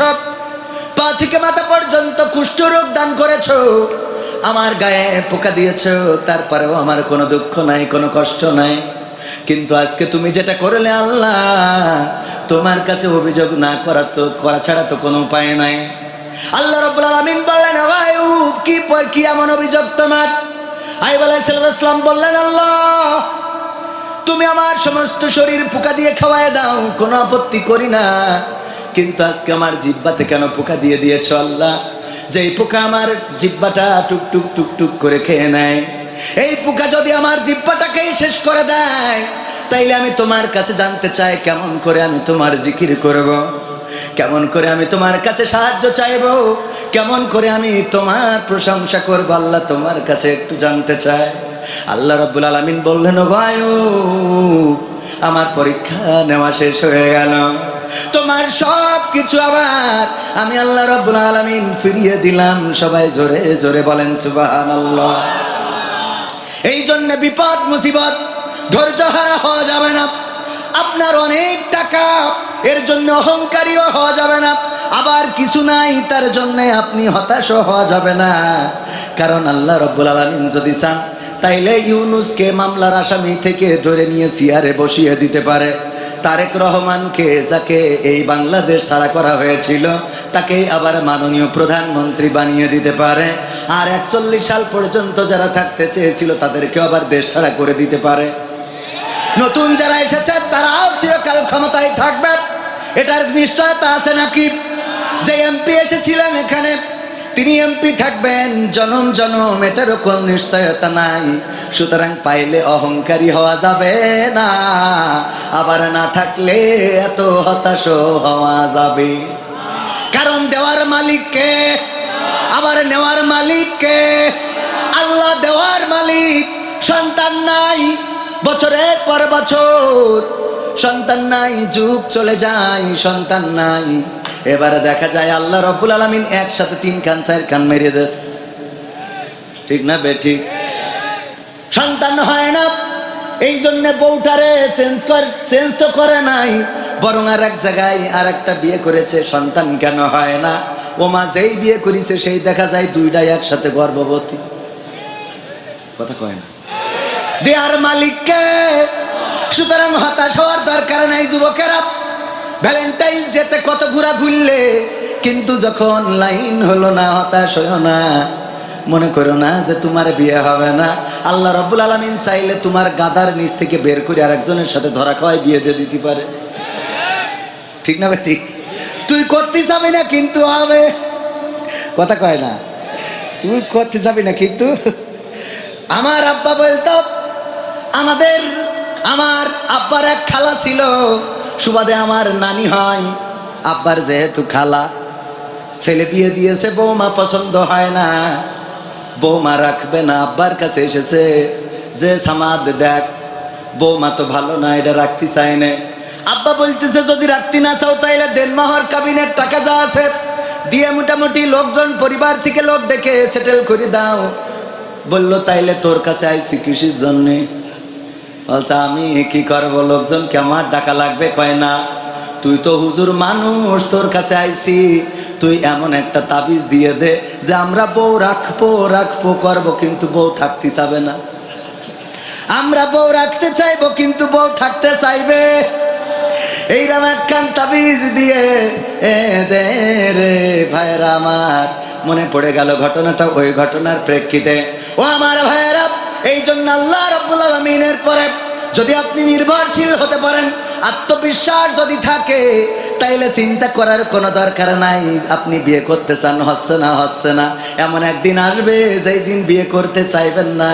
[SPEAKER 1] পা থেকে মাথা পর্যন্ত কুষ্ঠ রোগ দান করেছ, আমার গায়ে পোকা দিয়েছ, তারপরেও আমার কোনো দুঃখ নাই, কোনো কষ্ট নাই। কিন্তু আজকে তুমি যেটা করলে আল্লাহ, তোমার কাছে অভিযোগ না করা ছাড়া তো কোনো উপায় নাই। আল্লাহ রাব্বুল আলামিন বললেন, আইয়ুব কি এমন অভিযোগ তোমার? আইয়ুব আলাইহিস সালাম বললেন, আল্লাহ তুমি আমার সমস্ত শরীর পোকা দিয়ে খাওয়ায় দাও, কোনো আপত্তি করি না, কিন্তু আজকে আমার জিহ্বাতে কেন পোকা দিয়ে দিয়েছো আল্লাহ? যে এই পোকা আমার জিহ্বাটা টুকটুক টুকটুক করে খেয়ে নেয়, এই পোকা যদি আমার জিহ্বাটাকেই শেষ করে দেয়, তাইলে আমি তোমার কাছে জানতে চাই কেমন করে আমি তোমার জিকির করব, কেমন করে আমি তোমার কাছে সাহায্য চাইব, কেমন করে আমি তোমার প্রশংসা করব, আল্লাহ তোমার কাছে একটু জানতে চাই। আল্লাহ রাব্বুল আলামিন বললেন, ও আইয়ুব আমার পরীক্ষা নেওয়া শেষ হয়ে গেল, তোমার সব কিছু আবার আমি আল্লাহ রাব্বুল আলামিন ফিরিয়ে দিলাম। সবাই জোরে জোরে বলেন সুবহানাল্লাহ। এই জন্য বিপদ মুসিবত ধৈর্যহারা হওয়া যাবে না। আপনার অনেক টাকা, এর জন্য অহংকারীও হওয়া যাবে না, আবার কিছু নাই তার জন্য আপনি হতাশ হওয়া যাবে না, কারণ আল্লাহ রাব্বুল আলামিন যদি চান তাইলে ইউনূসকে মামলার আসামি থেকে ধরে নিয়ে চেয়ারে বসিয়ে দিতে পারে, তারেক রহমানকে যাকে এই বাংলাদেশ ছাড়া করা হয়েছিল তাকে আবার মাননীয় প্রধানমন্ত্রী বানিয়ে দিতে পারে, আর 41 সাল পর্যন্ত যারা থাকতে চেয়েছিল তাদেরকে আবার দেশ ছাড়া করে দিতে পারে। নতুন যারা এসেছে তারাও চিরকাল ক্ষমতায় থাকবে, এটার নিশ্চয়তা আছে নাকি? যে এমপি এসেছিলেন এখানে তিনি এমপি থাকবেন জনম জনম, এটারও কোন নিশ্চয়তা নাই। সুতরাং পাইলে অহংকারী হওয়া যাবে না, আবার না থাকলে এত হতাশ হওয়া যাবে। কারণ দেওয়ার মালিক কে, আবার নেওয়ার মালিক কে? আল্লাহ দেওয়ার মালিক। সন্তান নাই, বছরের পর বছর সন্তান নাই, যুগ চলে যায় সন্তান নাই, এবারে দেখা যায় আল্লাহ রাব্বুল আলামিন একসাথে 3 কান 4 কান মেরে দেশ, ঠিক না বেঠিক? সন্তান হয় না, এই জন্য বউটারে চেঞ্জ তো করে নাই, বরং আর এক জায়গায় আর একটা বিয়ে করেছে। সন্তান কেন হয় না? ও মা যেই বিয়ে করেছে সেই দেখা যায় দুইটাই একসাথে গর্ভবতী। কথা কয় না? দেয়ার মালিককে। সুতরাং হতাশ হওয়ার দরকার নাই যুবকেরা। ভ্যালেন্টাইন্স ডেতে কত ঘোরা ঘুরলে, কিন্তু যখন লাইন হলো না হতাশ হইও না, মনে করো না যে তোমার বিয়ে হবে না। আল্লাহ রাব্বুল আলামিন চাইলে তোমার গাদার নিচ থেকে বের করে আরেকজনের সাথে ধরা খাওয়াই বিয়ে দিয়ে দিতে পারে, ঠিক না ভাই? ঠিক। তুই করতে যাবি না কিন্তু হবে। কথা কয় না? তুই করতে যাবি না কিন্তু। আমার আব্বা বলতো, আমার আব্বার এক খালা ছিল, সুবাদে আমার নানি হয়। আব্বার যেহেতু খালা, ছেলে বিয়ে দিয়েছে, বৌমা পছন্দ হয় না, বৌমা রাখবে না, আব্বার কাছে এসেছে যে সামাদ দেখ বৌমা তো ভালো না, এটা রাখতে চাই না। আব্বা বলতেছে যদি রাখতে না চাও তাইলে দেনমোহর কাবিনের টাকা যা আছে দিয়ে মোটামুটি লোকজন পরিবার থেকে লোক ডেকে সেটেল করে দাও। বললো তাইলে তোর কাছে আইছি কৃষির জন্যে। বলছে আমি কি করবো, লোকজনকে আমার ডাকা লাগবে। কয় না, তুই তো হুজুর মানুষ, তোর কাছে আইছি, তুই এমন একটা তাবিজ দিয়ে দে যে আমরা বউ রাখবো করবো, কিন্তু বউ থাকতে চাবে না। আমরা বউ রাখতে চাইবো কিন্তু বউ থাকতে চাইবে। এইরকম একখান তাবিজ দিয়ে দে রে ভাইরা আমার। মনে পড়ে গেল ঘটনাটা, ওই ঘটনার প্রেক্ষিতে ও আমার ভাইরা, এই জন্য আল্লাহ রাব্বুল আলামিনের পরে যদি আপনি নির্ভরশীল হতে পারেন, আত্মবিশ্বাস যদি থাকে, তাইলে চিন্তা করার কোনো দরকার নাই আপনি বিয়ে করতে চান, হচ্ছে না। এমন একদিন আসবে যেই দিন বিয়ে করতে চাইবেন না,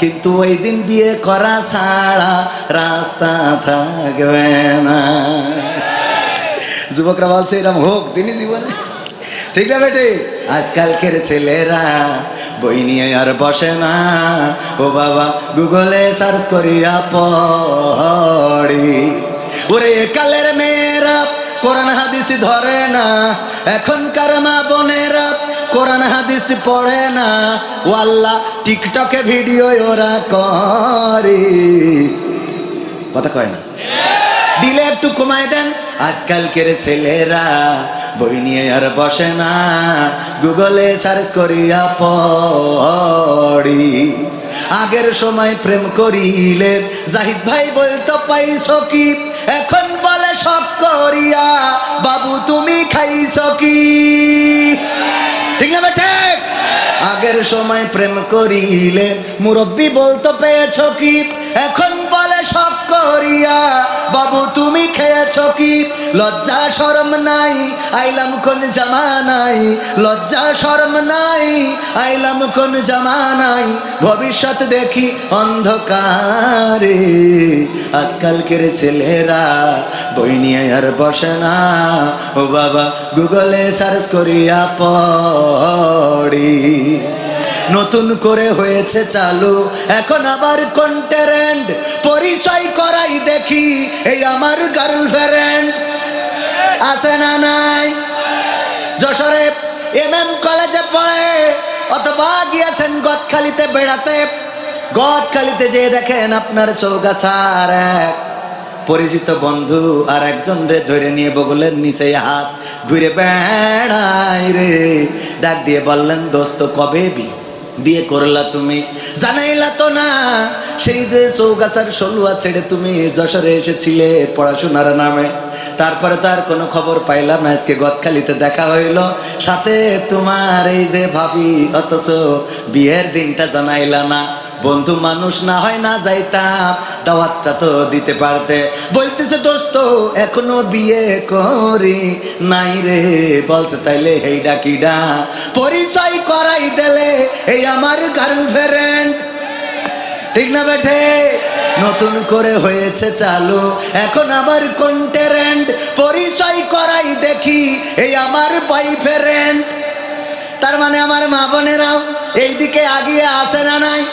[SPEAKER 1] কিন্তু ওই দিন বিয়ে করা ছাড়া রাস্তা থাকবে না। যুবকরা বলছে এরকম হোক দিনই জীবনে, ঠিক না বেটে? আজকালকের ছেলেরা বই নিয়ে আর বসে না, ও বাবা গুগলে সার্চ করিয়া পড়ি। ওরে কালের মেয়েরা কোরআন হাদিস ধরে না, এখনকার মা বোনেরা কোরআন হাদিস পড়ে না, ও আল্লাহ টিকটকে ভিডিও ওরা করে, কথা কয় না, দিলে একটু কমায় দেন। আজকালকের ছেলেরা বই নিয়ে আর বসে না, গুগলে সার্চ করিয়া পড়ি। আগের সময় প্রেম করিলে জাহিদ ভাই বলতো পাইছো কি, এখন বলে শখ করিয়া বাবু তুমি খাইছো কি, ঠিক না ঠিক? আগের সময় প্রেম করিলে মুরব্বী বলতো পেয়েছো কি, এখন বলে শখ করিয়া বাবু তুমি খেয়েছো কি। লজ্জা শরম নাই, আইলাম কোন জামানাই, লজ্জা শরম নাই, আইলাম কোন জামানাই, ভবিষ্যৎ দেখি অন্ধকারে। আজকালকের ছেলেরা বই নিয়ে আর বসে না, ও বাবা গুগলে সার্চ করিয়া পড়ি। নতুন করে হয়েছে চালু এখন আবার কন্টেন্ট, পরিচয় করাই দেখি এই আমার গার্লফ্রেন্ড, আছে না নাই? যশোরে এমএম কলেজে পড়ে অথবা গিয়েছেন গদখালিতে বেড়াতে, গদখালিতে যেয়ে দেখেন আপনার চৌগাছার এক পরিচিত বন্ধু আর একজন রে ধরে নিয়ে বগলের নিচে হাত ঘুরে বেড়াই রে, ডাক দিয়ে বললেন দোস্ত কবে বিয়ে করলা তুমি? জানাইলা তো না, সেই যে চৌগাছার সলুয়া ছেড়ে তুমি যশোরে এসেছিলে পড়াশোনার নামে, তারপরে তো আর কোনো খবর পাইলাম না। আজকে গদখালিতে দেখা হইল, সাথে তোমার এই যে ভাবি, অথচ বিয়ের দিনটা জানাইলা না। বন্ধু মানুষ না হয় না যাইতাম, দাওয়াতটা তো দিতে পারতে। বলতেছে দোস্ত এখনো বিয়ে করি নাই রে। বলছে তাইলে এই ডাকিডা পরিচয় করাই দিলে এই আমার গার্লফ্রেন্ড, ঠিক না বেঠে? নতুন করে হয়েছে চালু এখন আবার কন্টেন্ট, পরিচয় করাই দেখি এই আমার বয়ফ্রেন্ড। তার মানে আমার মা বোনেরাও এইদিকে আগিয়ে আসে না নাই?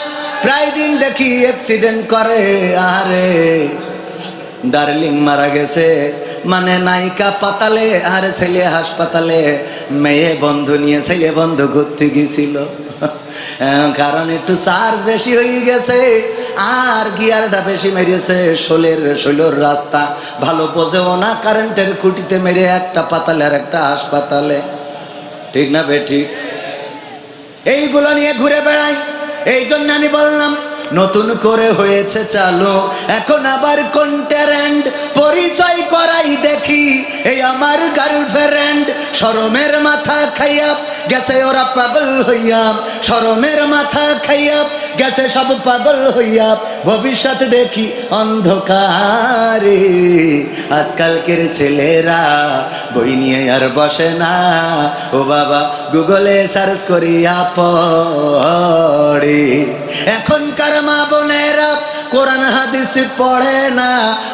[SPEAKER 1] প্রায় দিন দেখি অ্যাক্সিডেন্ট করে, আরে ডার্লিং মারা গেছে, মানে নায়িকা পাতালে আর ছেলে হাসপাতালে, মেয়ে বন্ধু নিয়ে ছেলে বন্ধু ঘুরতে গেছিল, কারণ একটু চার্জ বেশি হয়ে গেছে আর গিয়ারটা বেশি মেরেছে। শোলের রাস্তা ভালো বোঝেও না, কারেন্টের খুঁটিতে মেরে একটা পাতালে আর একটা হাসপাতালে, ঠিক না বেঠিক? এইগুলো নিয়ে ঘুরে বেড়াই। এই জন্য আমি বললাম নতুন করে হয়েছে চালু এখন আবার কন্টেন্ট, পরিচয় করাই দেখি এই আমার গার্লফ্রেন্ড। শরমের মাথা খাইয়া গেছে ওরা পাগল হইয়া, শরমের মাথা খাইয়া গেছে সব পাগল হইয়া, ভবিষ্যৎ দেখি অন্ধকারে। আজকালকের ছেলেরা বই নিয়ে আর বসে না, ও বাবা গুগলে সার্চ করিয়া পড়ে। এখনকার মা বোনেরা কোরআন হাদিস পড়ে না,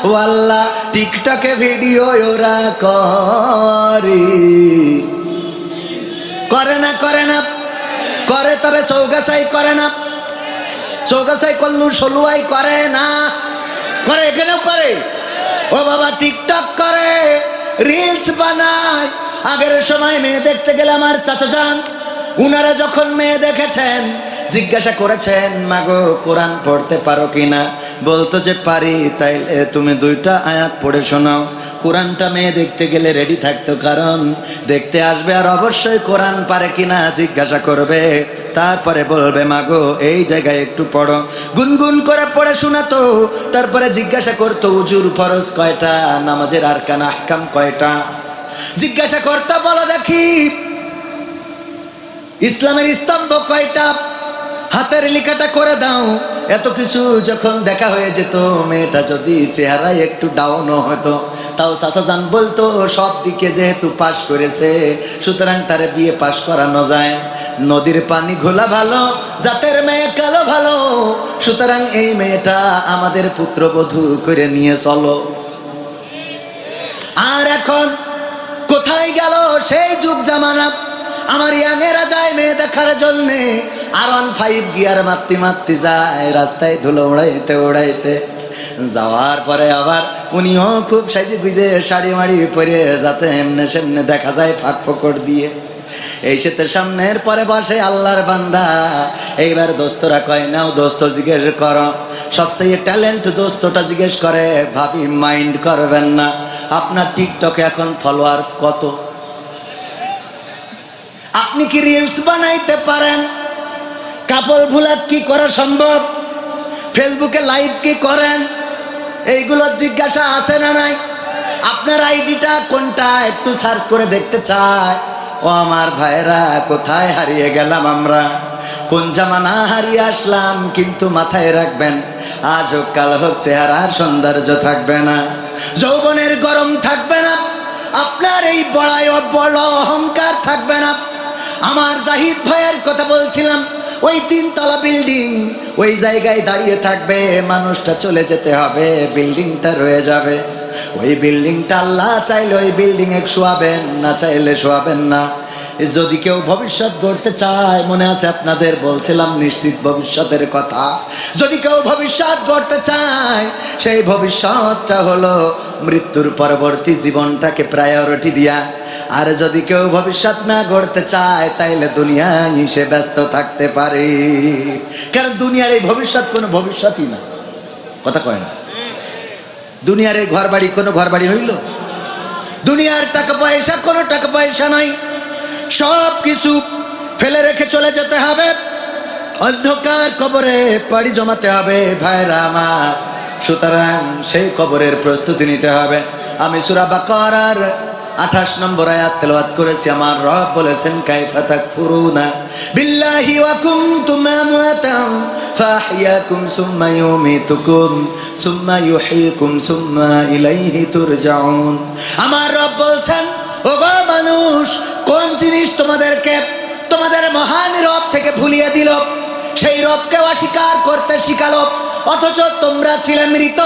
[SPEAKER 1] ও আল্লাহ টিকটকে ভিডিও ওরা করে না করে, তবে চৌগাছাই করে না, চৌগাছাই করলু সলুয়াই করে না, করে এখানেও করে। ও বাবা টিকটক করে, রিলস বানায়। আগের সময় মেয়ে দেখতে গেলে আমার চাচা যান, উনারা যখন মেয়ে দেখেছেন জিজ্ঞাসা করেছেন মাগো কোরআন পড়তে পারো কিনা, বলতো যে পারি। তাইলে তুমি 2টা আয়াত পড়ে শোনাও। কোরআনটা মেয়ে দেখতে গেলে রেডি থাকতো, কারণ দেখতে আসবে আর অবশ্যই কোরআন পারে কিনা জিজ্ঞাসা করবে, তারপরে বলবে মাগো এই জায়গায় একটু পড়ো, গুনগুন করে পড়ে শোনাতো, তারপরে জিজ্ঞাসা করতো উজুর ফরজ কয়টা, নামাজের আরকান আহকাম কয়টা, জিজ্ঞাসা করতো বলো দেখি ইসলামের স্তম্ভ কয়টা, হাতের লেখাটা করে দাও। এত কিছু যখন দেখা হয়ে যেত, মেয়েটা যদি চেহারায় একটু ডাউনও হতো, তাও চাচাজান বলতো সব দিকে যেহেতু পাশ করেছে, সুতরাং তার বিয়ে পাশ করানো যায়। নদীর পানি ঘোলা ভালো, জাতের মেয়ে কালো ভালো, সুতরাং এই মেয়েটা আমাদের পুত্রবধূ করে নিয়ে চলো। আর এখন কোথায় গেল সেই যুগ জামানা? আমার ইয়াংয়েরা যায় মেয়ে দেখার জন্যে, R15 গিয়ার মারতে মারতে যায়, রাস্তায় ধুলো উড়াইতে উড়াইতে। যাওয়ার পরে আবার উনিও খুব সাইজে গুজে শাড়ি মাড়ি পরে, যাতে এমনে সেমনে দেখা যায় ফাঁক ফোকর দিয়ে। এই শীতের সামনের পরে বসে আল্লাহর বান্দা। এইবার দোস্তরা কয় নাও দোস্ত জিজ্ঞেস করো, সবচেয়ে ট্যালেন্ট দোস্তটা জিজ্ঞেস করে, ভাবি মাইন্ড করবেন না, আপনার টিকটকে এখন ফলোয়ার্স কত? আপনি কি রিলস বানাইতে পারেন? কাপড় ভুলাট কি করা সম্ভব? ফেসবুকে লাইভ কি করেন? এইগুলো জিজ্ঞাসা আছে না নাই? আপনার আইডিটা কোনটা একটু সার্চ করে দেখতে চায়। ও আমার ভাইরা, কোথায় হারিয়ে গেলাম আমরা, কোন জামানা হারিয়ে আসলাম। কিন্তু মাথায় রাখবেন, আজ হোক কাল হোক চেহারার সৌন্দর্য থাকবে না, যৌবনের গরম থাকবে না, আপনার এই বড় অহংকার থাকবে না। আমার জাহিদ ভাইয়ের কথা বলছিলাম, ওই 3 তলা বিল্ডিং, ওই জায়গায় দাঁড়িয়ে থাকবে, মানুষটা চলে যেতে হবে, বিল্ডিংটা রয়ে যাবে। ওই বিল্ডিংটা আল্লাহ চাইলে ওই বিল্ডিং এ শোয়াবেন, না চাইলে শোয়াবেন না। যদি কেউ ভবিষ্যৎ গড়তে চায়, মনে আছে আপনাদের বলছিলাম নিশ্চিত ভবিষ্যতের কথা, যদি কেউ ভবিষ্যৎ গড়তে চায়, সেই ভবিষ্যৎটা হলো মৃত্যুর পরবর্তী জীবনটাকে প্রায়োরিটি দিয়া। আর যদি কেউ ভবিষ্যৎ না গড়তে চায়, তাইলে দুনিয়ায় সে ব্যস্ত থাকতে পারে, কারণ দুনিয়ার এই ভবিষ্যৎ কোনো ভবিষ্যৎই না। কথা কয় না? দুনিয়ার এই ঘর বাড়ি কোনো ঘর বাড়ি হইল? দুনিয়ার টাকা পয়সা কোনো টাকা পয়সা নয়, সব কিছু ফেলে রেখে চলে যেতে হবে, অন্ধকার কবরে পাড়ি জমাতে হবে ভাইরা আমার। সুতরাং সেই কবরের প্রস্তুতি নিতে হবে। আমি সূরা বাকারার 28 নম্বর আয়াত তেলাওয়াত করেছি। আমার রব বলেছেন, কাইফা তাকফুরুনা বিল্লাহি ওয়া কুনতুম আমওয়াতান ফাহইয়াকুম সুম্মা ইউমিতুকুম সুম্মা ইউহয়িকুম সুম্মা ইলাইহি তুরজাউন। আমার রব বলছেন, ওগো মানুষ, কোন জিনিস তোমাদেরকে তোমাদের মহান রব থেকে ভুলিয়ে দিল, সেই রবকে অস্বীকার করতে শিখালো, অথচ তোমরা ছিলে মৃত,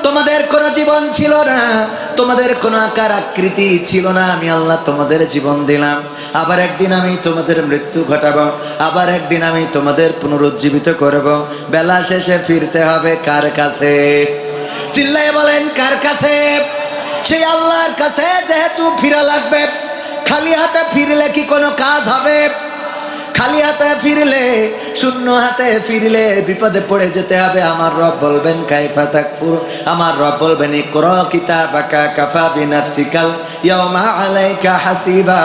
[SPEAKER 1] তোমাদের কোনো জীবন ছিল না, তোমাদের কোনো আকার আকৃতি ছিল না। আমি আল্লাহ তোমাদের জীবন দিলাম, আবার একদিন আমি তোমাদের মৃত্যু ঘটাবো, আবার একদিন আমি তোমাদের পুনরুজ্জীবিত করব। বেলা শেষে ফিরতে হবে কার কাছে? চিল্লায়ে বলেন কার কাছে? সেই আল্লাহর কাছে যেহেতু ফিরা লাগবে। খালি হাতে ফিরলে কি কোনো কাজ হবে? খালি হাতে ফিরলে, শূন্য হাতে ফিরলে বিপদে পড়ে যেতে হবে। আমার রব বলবেন, কাইফা তাকফুর, আমার রব বলবেন, ইকরা কিতাবাকা কাফা বিনাফসিকাল ইয়াউমা আলাইকা হাসিবা।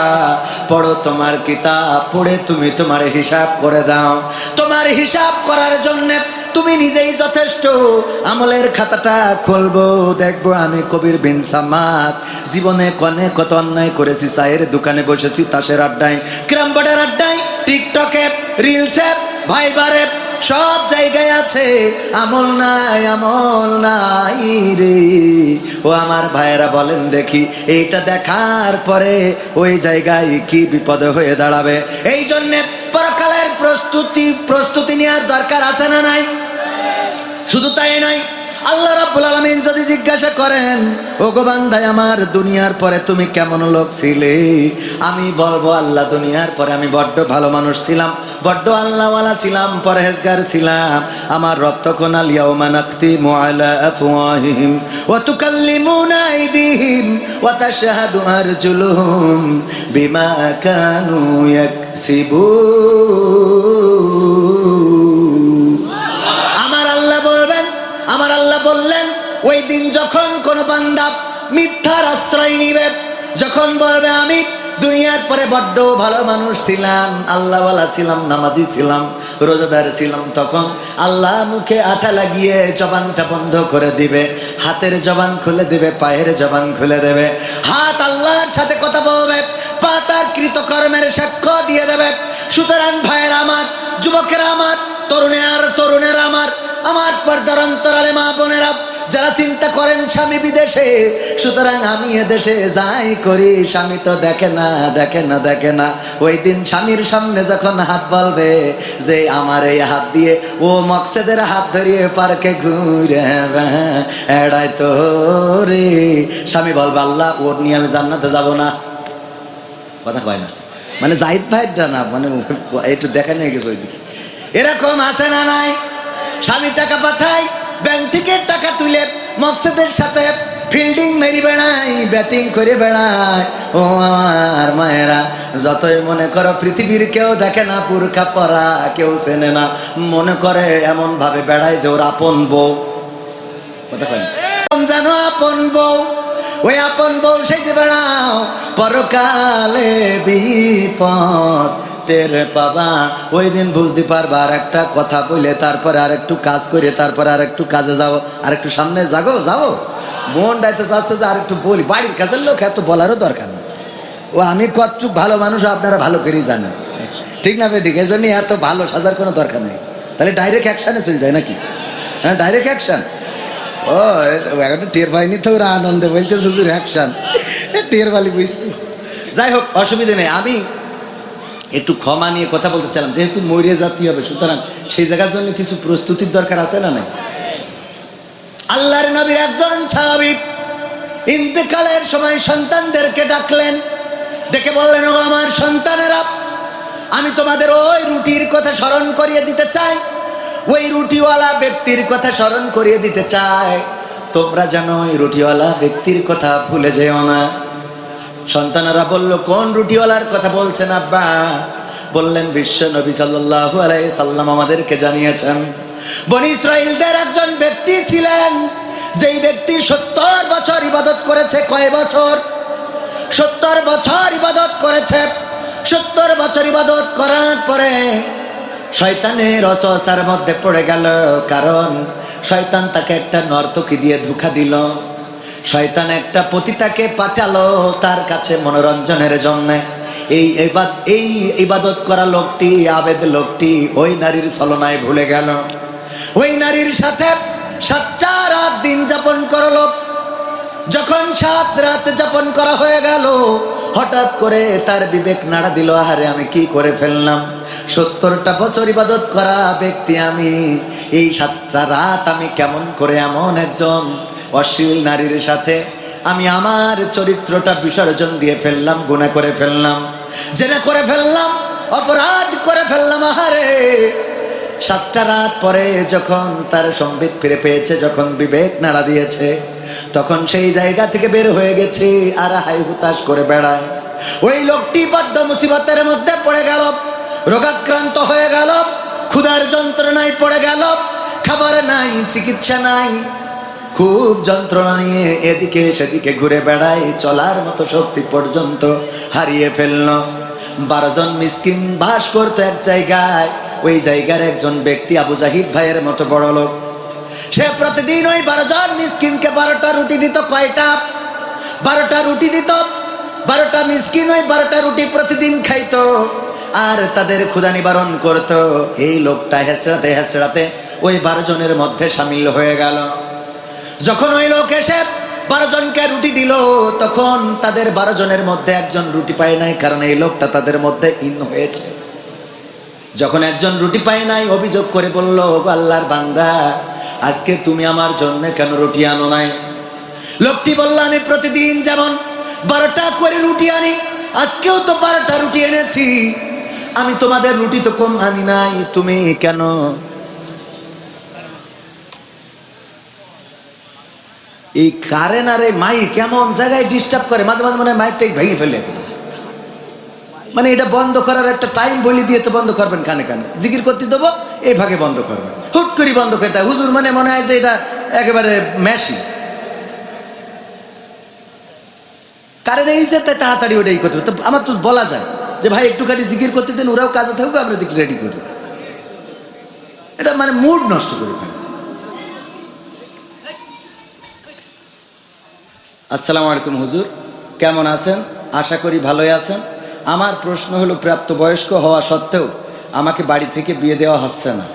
[SPEAKER 1] পড়ো তোমার কিতাব, পড়ে তুমি তোমার হিসাব করে দাও। তোমার হিসাব করার জন্য তুমি নিজেই যথেষ্ট। আমলের খাতাটা খুলবো, দেখবো আমি কবির বিন সামাদ জীবনে কনে কত অন্যায় করেছি। চায়ের দোকানে বসেছি, তাসের আড্ডায়, ক্রামবোর্ডের আড্ডায়, টিকটকে, রিলসে, ভাইবারে, সব জায়গায় আছে আমল নাই, আমল নাই রে। ও আমার ভাইয়েরা বলেন দেখি, এইটা দেখার পরে ওই জায়গায় কি বিপদ হয়ে দাঁড়াবে। এই জন্যে পরকালের প্রস্তুতি নেওয়ার দরকার আছে না নাই? শুধু তাই নয়, আল্লাহ রাব্বুল আলামিন যদি জিজ্ঞাসা করেন, ও গো বান্দা আমার, দুনিয়ার পরে তুমি কেমন লোক ছিলে? আমি বলবো, আল্লাহ দুনিয়ার পরে আমি বড্ড ভালো মানুষ ছিলাম, বড্ড আল্লাহওয়ালা ছিলাম, পরহেজগার ছিলাম। আমার রব তখন, আল ইয়াউমা নাখতিমু আলা আফওয়াহিহিম ওয়া তুকাল্লিমুনা আইদিহিম ওয়া তাশহাদু আরজুলুহুম বিমা কানু ইয়াকসিবুন। আমার আল্লাহ বললেন, ওই দিন যখন কোন বান্দা মিথ্যা যখন বলবে আমি দুনিয়ার পরে বড্ড ভালো মানুষ ছিলাম, আল্লাহওয়ালা ছিলাম, নামাজি ছিলাম, রোজাদার ছিলাম, তখন আল্লাহ মুখে আঠা লাগিয়ে জবানটা বন্ধ করে দিবে, হাতের জবান খুলে দিবে, পায়ের জবান খুলে দেবে। হাত আল্লাহর সাথে কথা বলবে, পা তার কৃতকর্মের সাক্ষ্য দিয়ে দেবে। সুতরাং ভাইয়ের আমার, যুবকের আমার, তরুণের আমার পর্দার অন্তরালে মা বোনেরা যারা চিন্তা করেন স্বামী বিদেশে, সুতরাং আমি এদেশে যাই করি, স্বামী তো দেখে না। ওই দিন স্বামীর সামনে যখন হাত বলবে যে আমার এই হাত দিয়ে ও মকসেদের হাত ধরিয়ে পার্কে ঘুরে এড়াই তো রে, স্বামী বলবে আল্লাহ ওর নিয়ে আমি জান্নাতে যাব না। কথা হয় না, মানে জাহিদ ভাইটা না, মানে একটু দেখা নিয়ে গেছে ওই দিকে। এরকম আছে না নাই? স্বামী টাকা পাঠায়, ব্যাংক থেকে টাকা তুলে মকসেদের সাথে ফিল্ডিং মেরি বেড়ায়, ব্যাটিং করে বেড়ায়। ও আমার মায়েরা, যতই মনে করো পৃথিবীর কেউ দেখে না, পুরখা পরা কেউ চেনে না, মনে করে এমন ভাবে বেড়ায় যে ওর আপন বউ। কথা কয় জানো আপন বউ, ওই আপন বউ সেই যে বেড়াও, পরকালে বিপদ টের পাবা। ওই দিন বুঝতে পারবা। আর একটা কথা বলে তারপরে আর একটু কাজ করে, তারপরে আর একটু কাজে যাবো, আর একটু সামনে যাবো মন ডাইতে চাচ্ছে যে আর একটু বলি। বাড়ির কাছের লোক এত বলারও দরকার নেই। ও আমি কতটুক ভালো মানুষ আপনারা ভালো করেই জানেন, ঠিক না ঠিক? এই জন্যই এত ভালো সাজার কোনো দরকার নেই। তাহলে ডাইরেক্ট অ্যাকশানে চলে যায় নাকি? হ্যাঁ, ডাইরেক্ট অ্যাকশান। ও এখন টের পাইনি তো, ওরা আনন্দে বলতে শুধুর অ্যাকশান, টের পালি বুঝতে। যাই হোক, অসুবিধা নেই। আমি একটু ক্ষমা নিয়ে কথা বলতে চাইলাম, যেহেতু মরে জাতি হবে, সুতরাং সেই জায়গার জন্য কিছু প্রস্তুতির দরকার আছে না নাই? আল্লাহর নবীর একজন সাহাবী ইন্তেকালের সময় সন্তানদেরকে ডাকলেন, ডেকে বললেন, ও আমার সন্তানেরা, আমি তোমাদের ওই রুটির কথা স্মরণ করিয়ে দিতে চাই, ওই রুটিওয়ালা ব্যক্তির কথা স্মরণ করিয়ে দিতে চাই, তোমরা যেন ওই রুটিওয়ালা ব্যক্তির কথা ভুলে যেও না। সন্তানেরা বলল, কোন রুটিওয়ালার কথা বলছেন আব্বা? বললেন, বিশ্ব নবী সাল্লাল্লাহু আলাইহি সাল্লাম আমাদেরকে জানিয়েছেন, বনী ইসরাইলদের একজন ব্যক্তি ছিলেন, যেই ব্যক্তি 70 বছর ইবাদত করেছে। কয় বছর? 70 বছর ইবাদত করেছে। 70 বছর ইবাদত করার পরে শয়তানের ওয়াসওয়াসার মধ্যে পড়ে গেল, কারণ শয়তান তাকে একটা নর্তকী দিয়ে ধোঁকা দিল। শয়তান একটা পতিতাকে পাঠালো তার কাছে মনোরঞ্জনের জন্য। এই ইবাদত করা লোকটি, আবেদ লোকটি, ওই নারীর ছলনায় ভুলে গেল। ওই নারীর সাথে 7টা রাত দিন যাপন করলো। যখন 7 রাত যাপন করা হয়ে গেল, হঠাৎ করে তার বিবেক নাড়া দিল, আহারে আমি কি করে ফেললাম? 70টা বছর ইবাদত করা ব্যক্তি আমি, এই 7টা রাত আমি কেমন করে এমন একজন অশ্লীল নারীর সাথে আমি আমার চরিত্রটা বিসর্জন দিয়ে ফেললাম, গুনাহ করে ফেললাম, জেনা করে ফেললাম, অপরাধ করে ফেললাম। আহারে 7টা রাত পরে যখন তার সম্বিত ফিরে পেয়েছে, যখন বিবেক নাড়া দিয়েছে, তখন সেই জায়গা থেকে বের হয়ে গেছে আর হাই হুতাশ করে বেড়ায়। ওই লোকটি বড্ড মুসিবতের মধ্যে পড়ে গেল, রোগাক্রান্ত হয়ে গেল, ক্ষুধার যন্ত্রণায় পড়ে গেল, খাবার নাই, চিকিৎসা নাই, খুব যন্ত্রণা নিয়ে এদিকে সেদিকে ঘুরে বেড়ায়, চলার মতো শক্তি পর্যন্ত হারিয়ে ফেলল। 12 জন মিসকিন বাস করতো এক জায়গায়। ওই জায়গার একজন ব্যক্তি আবু জাহিদ ভাইয়ের মতো বড় লোক, সে প্রতিদিন ওই 12 জন মিসকিনকে 12টা রুটি দিত। কয়টা? 12টা রুটি দিত। 12টা মিসকিন ওই 12টা রুটি প্রতিদিন খাইতো আর তাদের ক্ষুধা নিবারণ করত। এই লোকটা হেসড়াতে ওই 12 জনের মধ্যে সামিল হয়ে গেল। যখন ওই লোক এসে 12 জনকে রুটি দিল, তখন তাদের 12 জনের মধ্যে একজন রুটি পায় নাই, কারণ এই লোকটা তাদের মধ্যে ইন হয়েছে। যখন একজন রুটি পায় নাই, অভিযোগ করে বলল, আল্লাহর বান্দা, আজকে তুমি আমার জন্য কেন রুটি আনো নাই? লোকটি বলল, আমি প্রতিদিন যেমন 12টা করে রুটি আনি, আজকেও তো 12টা রুটি এনেছি, আমি তোমাদের রুটি তো কম আনি নাই, তুমি কেন? এই কারেন্ট আর এই মাইক কেমন জায়গায় ডিস্টার্ব করে, মাঝে মাঝে মনে হয় মাইকটাই ভেঙে ফেলে। মানে এটা বন্ধ করার একটা টাইম বলি দিয়ে তো বন্ধ করবেন, কানে কানে জিকির করতে দেবো, এই ভাগে বন্ধ করবেন, হুট করে বন্ধ করে দেয় হুজুর। মানে মনে হয় যে এটা একেবারে মেশিন। কারণ এই যে তাই তাড়াতাড়ি ওটাই করতে হবে। তো আমার তো বলা যায় যে ভাই একটুখানি জিকির করতে দেন, ওরাও কাজে থাকবে, আমরা দেখি রেডি করি। এটা মানে মুড নষ্ট করে ফেলে। আসসালামু আলাইকুম হুজুর, কেমন আছেন? আশা করি ভালোই আছেন। আমার প্রশ্ন হলো, প্রাপ্তবয়স্ক হওয়া সত্ত্বেও আমাকে বাড়ি থেকে বিয়ে দেওয়া হচ্ছে না।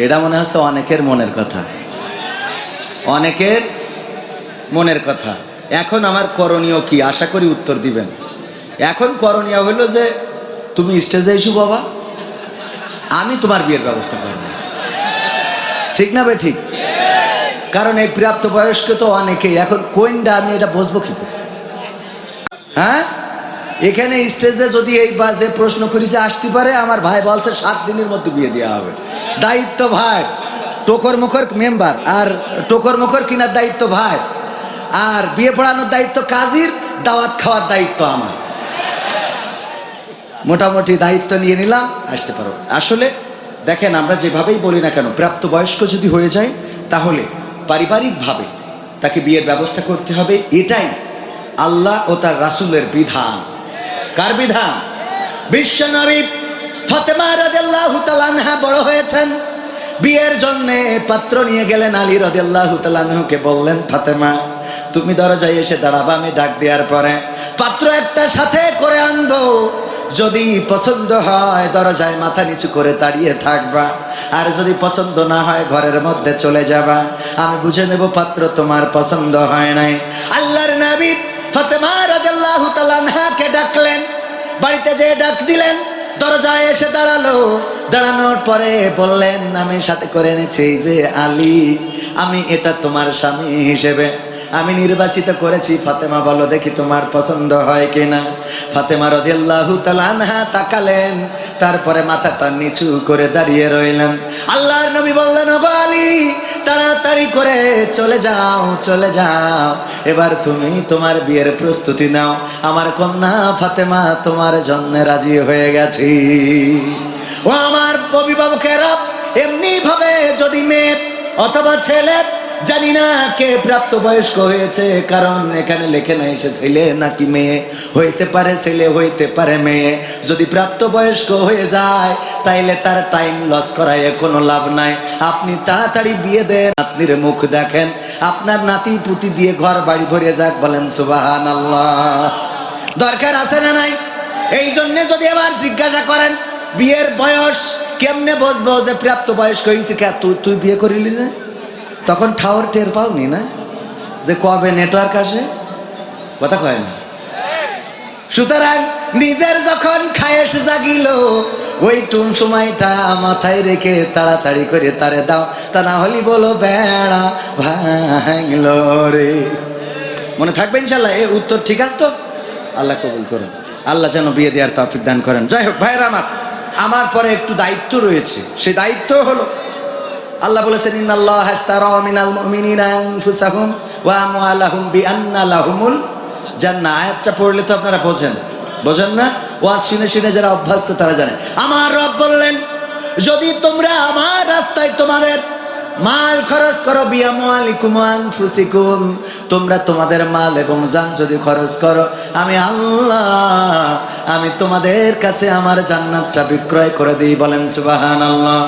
[SPEAKER 1] এটা মনে হচ্ছে অনেকের মনের কথা, অনেকের মনের কথা। এখন আমার করণীয় কি? আশা করি উত্তর দিবেন। এখন করণীয় হলো যে তুমি স্টেজে এসো বাবা, আমি তোমার বিয়ের ব্যবস্থা করব। ঠিক না বে ঠিক? কারণ এই প্রাপ্তবয়স্ক তো অনেকেই, এখন কোনটা আমি এটা বুঝবো কি করে? হ্যাঁ, এখানে স্টেজে যদি এই বাজে প্রশ্ন করেছে আসতে পারে, আমার ভাই বলছে 7 দিনের মধ্যে বিয়ে দেওয়া হবে। দায়িত্ব ভাই, টোকর মুখর মেম্বার, আর টোকর মুখর কিনার দায়িত্ব ভাই, আর বিয়ে পড়ানোর দায়িত্ব কাজীর, দাওয়াত খাওয়ার দায়িত্ব আমার। মোটামুটি দায়িত্ব নিয়ে নিলাম, আসতে পারো। আসলে দেখেন, আমরা যেভাবেই বলি না কেন, প্রাপ্তবয়স্ক যদি হয়ে যায় তাহলে পারিবারিকভাবে তাকে বিয়ের ব্যবস্থা করতে হবে। এটাই আল্লাহ ও তার রাসূলের বিধান। কার বিধান? বিশ্বনবী ফাতেমা রাদিয়াল্লাহু তাআলা আনহা বড় হয়েছেন, বিয়ের জন্য পাত্র নিয়ে গেলেন। আলী রাদিয়াল্লাহু তাআলা আনহুকে বললেন, ফাতেমা তুমি দরজায় এসে দাঁড়াবা, আমি ডাক দেওয়ার পরে পাত্র একটা সাথে করে আনবো। যদি পছন্দ হয় দরজায় মাথা নিচু করে দাঁড়িয়ে থাকবা, আর যদি পছন্দ না হয় ঘরের মধ্যে চলে যাবা। আমি বুঝে নেব পাত্র তোমার পছন্দ হয় নাই। আল্লাহর নবী ফাতেমা রাদিয়াল্লাহু তাআলা আনহাকে ডাকলেন, বাড়িতে যেয়ে ডাক দিলেন, দরজায় এসে দাঁড়ালো। দাঁড়ানোর পরে বললেন, আমি সাথে করে এনেছি যে আলী, আমি এটা তোমার স্বামী হিসেবে আমি নির্বাচিত করেছি। ফাতেমা বলো দেখি তোমার পছন্দ হয় কিনা। ফাতেমা রাদিয়াল্লাহু তাআলা আনহা তাকালেন, তারপরে মাথাটা নিচু করে দাঁড়িয়ে রইলেন। আল্লাহর নবী বললেন, ওগো আলী, তাড়াতাড়ি করে চলে যাও, চলে যাও, এবার তুমি তোমার বিয়ের প্রস্তুতি নাও। আমার কন্যা ফাতেমা তোমার জন্য রাজি হয়ে গেছি। ও আমার অভিভাবকেরা, এমনি ভাবে যদি মেয়ে অথবা ছেলে, জানি না কে প্রাপ্তবয়স্ক হয়েছে, কারণ এখানে লেখে নাই সে ছেলে নাকি মেয়ে, হইতে পারে ছেলে, হইতে পারে মেয়ে। যদি প্রাপ্তবয়স্ক হয়ে যায় তাইলে তার টাইম লস করায় কোনো লাভ নাই। আপনি তাড়াতাড়ি বিয়ে দেন, নাতনির মুখ দেখেন, আপনার নাতি পুতি দিয়ে ঘর বাড়ি ভরে যাক, বলেন সুবহানাল্লাহ। দরকার আছে না নাই? এই জন্য যদি আবার জিজ্ঞাসা করেন বিয়ের বয়স কেমনে বুঝবো যে প্রাপ্তবয়স্ক হয়েছে, কে তুই বিয়ে করিলি না? তখন ঠাওর টের পাওনি না যে কবে নেটওয়ার্ক আসে, কথা কয় না। সুতরাং নিজের যখন খায়েশ জাগিল, ওই টুম সময়টা মাথায় রেখে তাড়াতাড়ি করে তারে দাও, তা না হলে বলো বেড়া ভাঙলো রে। মনে থাকবে ইনশাল্লাহ। এই উত্তর ঠিক আছে তো? আল্লাহ কবুল করুন, আল্লাহ যেন বিয়ে দেওয়ার তৌফিক দান করেন। যাই হোক ভাইরা আমার পরে একটু দায়িত্ব রয়েছে। সেই দায়িত্ব হলো, আল্লাহ বলেছেন, ইন্নাল্লাহা আশতারা মিনাল মুমিনিনা আনফুসাহুম ওয়া আমওয়ালাহুম বিআন্না লাহুমুল জান্নাহ। আয়াতটা পড়লে তো আপনারা বোঝেন না? ওয়াজ শুনে শুনে যারা অভ্যস্ত তারা জানে। আমার রব বললেন, যদি তোমরা আমার রাস্তায় তোমাদের মাল খরচ করো, বিআমওয়ালিকুম ওয়া আনফুসিকুম, তোমরা তোমাদের মাল এবং জান যদি খরচ করো, আমি আল্লাহ আমি তোমাদের কাছে আমার জান্নাতটা বিক্রয় করে দিই, বলেন সুবহানাল্লাহ।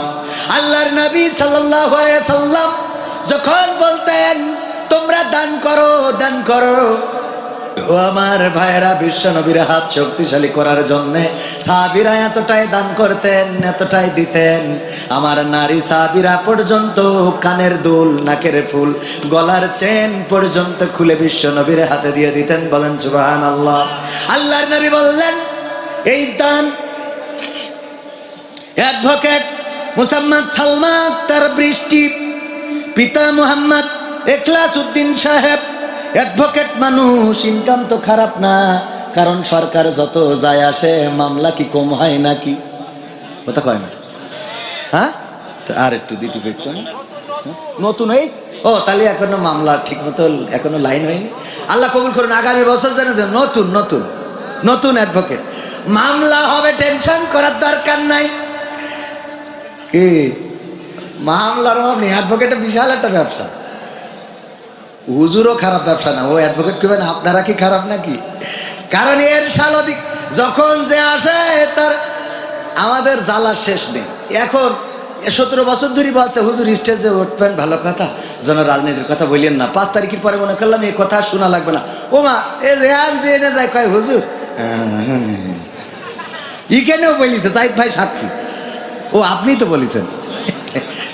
[SPEAKER 1] আল্লাহর নবী সাল্লাল্লাহু আলাইহি সাল্লাম যখন বলতেন তোমরা দান করো, দান করো, ও আমার ভাইয়েরা, বিশ্ব নবীর হাত শক্তিশালী করার জন্যে সাহাবীরা এতটাই দান করতেন, এতটাই দিতেন, আমার নারী সাহাবীরা পর্যন্ত কানের দুল, নাকের ফুল, গলার চেন পর্যন্ত খুলে বিশ্ব নবীর হাতে দিয়ে দিতেন, বলেন সুবহানাল্লাহ। আল্লাহর নবী বললেন, এই দান অ্যাডভোকেট মুহাম্মদ সালমান তার বৃষ্টি, পিতা মুহাম্মদ ইখলাস উদ্দিন সাহেব অ্যাডভোকেট মানুষ, ইনকাম তো খারাপ না, কারণ সরকার যত যায় আসে মামলা কি কম হয় নাকি? কথা কয় না? হ্যাঁ, আর একটু দিতে পারতো না? নতুন এই ও তাহলে এখনো মামলা ঠিক মতো এখনো লাইন হয়নি। আল্লাহ কবুল করুন, আগামী বছর যেন নতুন নতুন নতুন অ্যাডভোকেট মামলা হবে, টেনশন করার দরকার নাই। কি মামলার অভাব নেই, অ্যাডভোকেটের বিশাল একটা ব্যবসা। হুজুরও খারাপ ব্যবসা না, ও অ্যাডভোকেট করবেন, আপনারা কি খারাপ নাকি? কারণ এর সালদিক যখন যে আসে তার আমাদের জ্বালার শেষ নেই। এখন 17 বছর ধরে বলছে হুজুর স্টেজে উঠবেন, ভালো কথা, যেন রাজনীতির কথা বললেন না। 5 তারিখের পরে মনে করলাম এই কথা শোনা লাগবে না। ও মা এ রেহান যে এনে যায় কয় হুজুর কেন বলিছে জাহিদ ভাই সাক্ষী। ও আপনি তো বলেছেন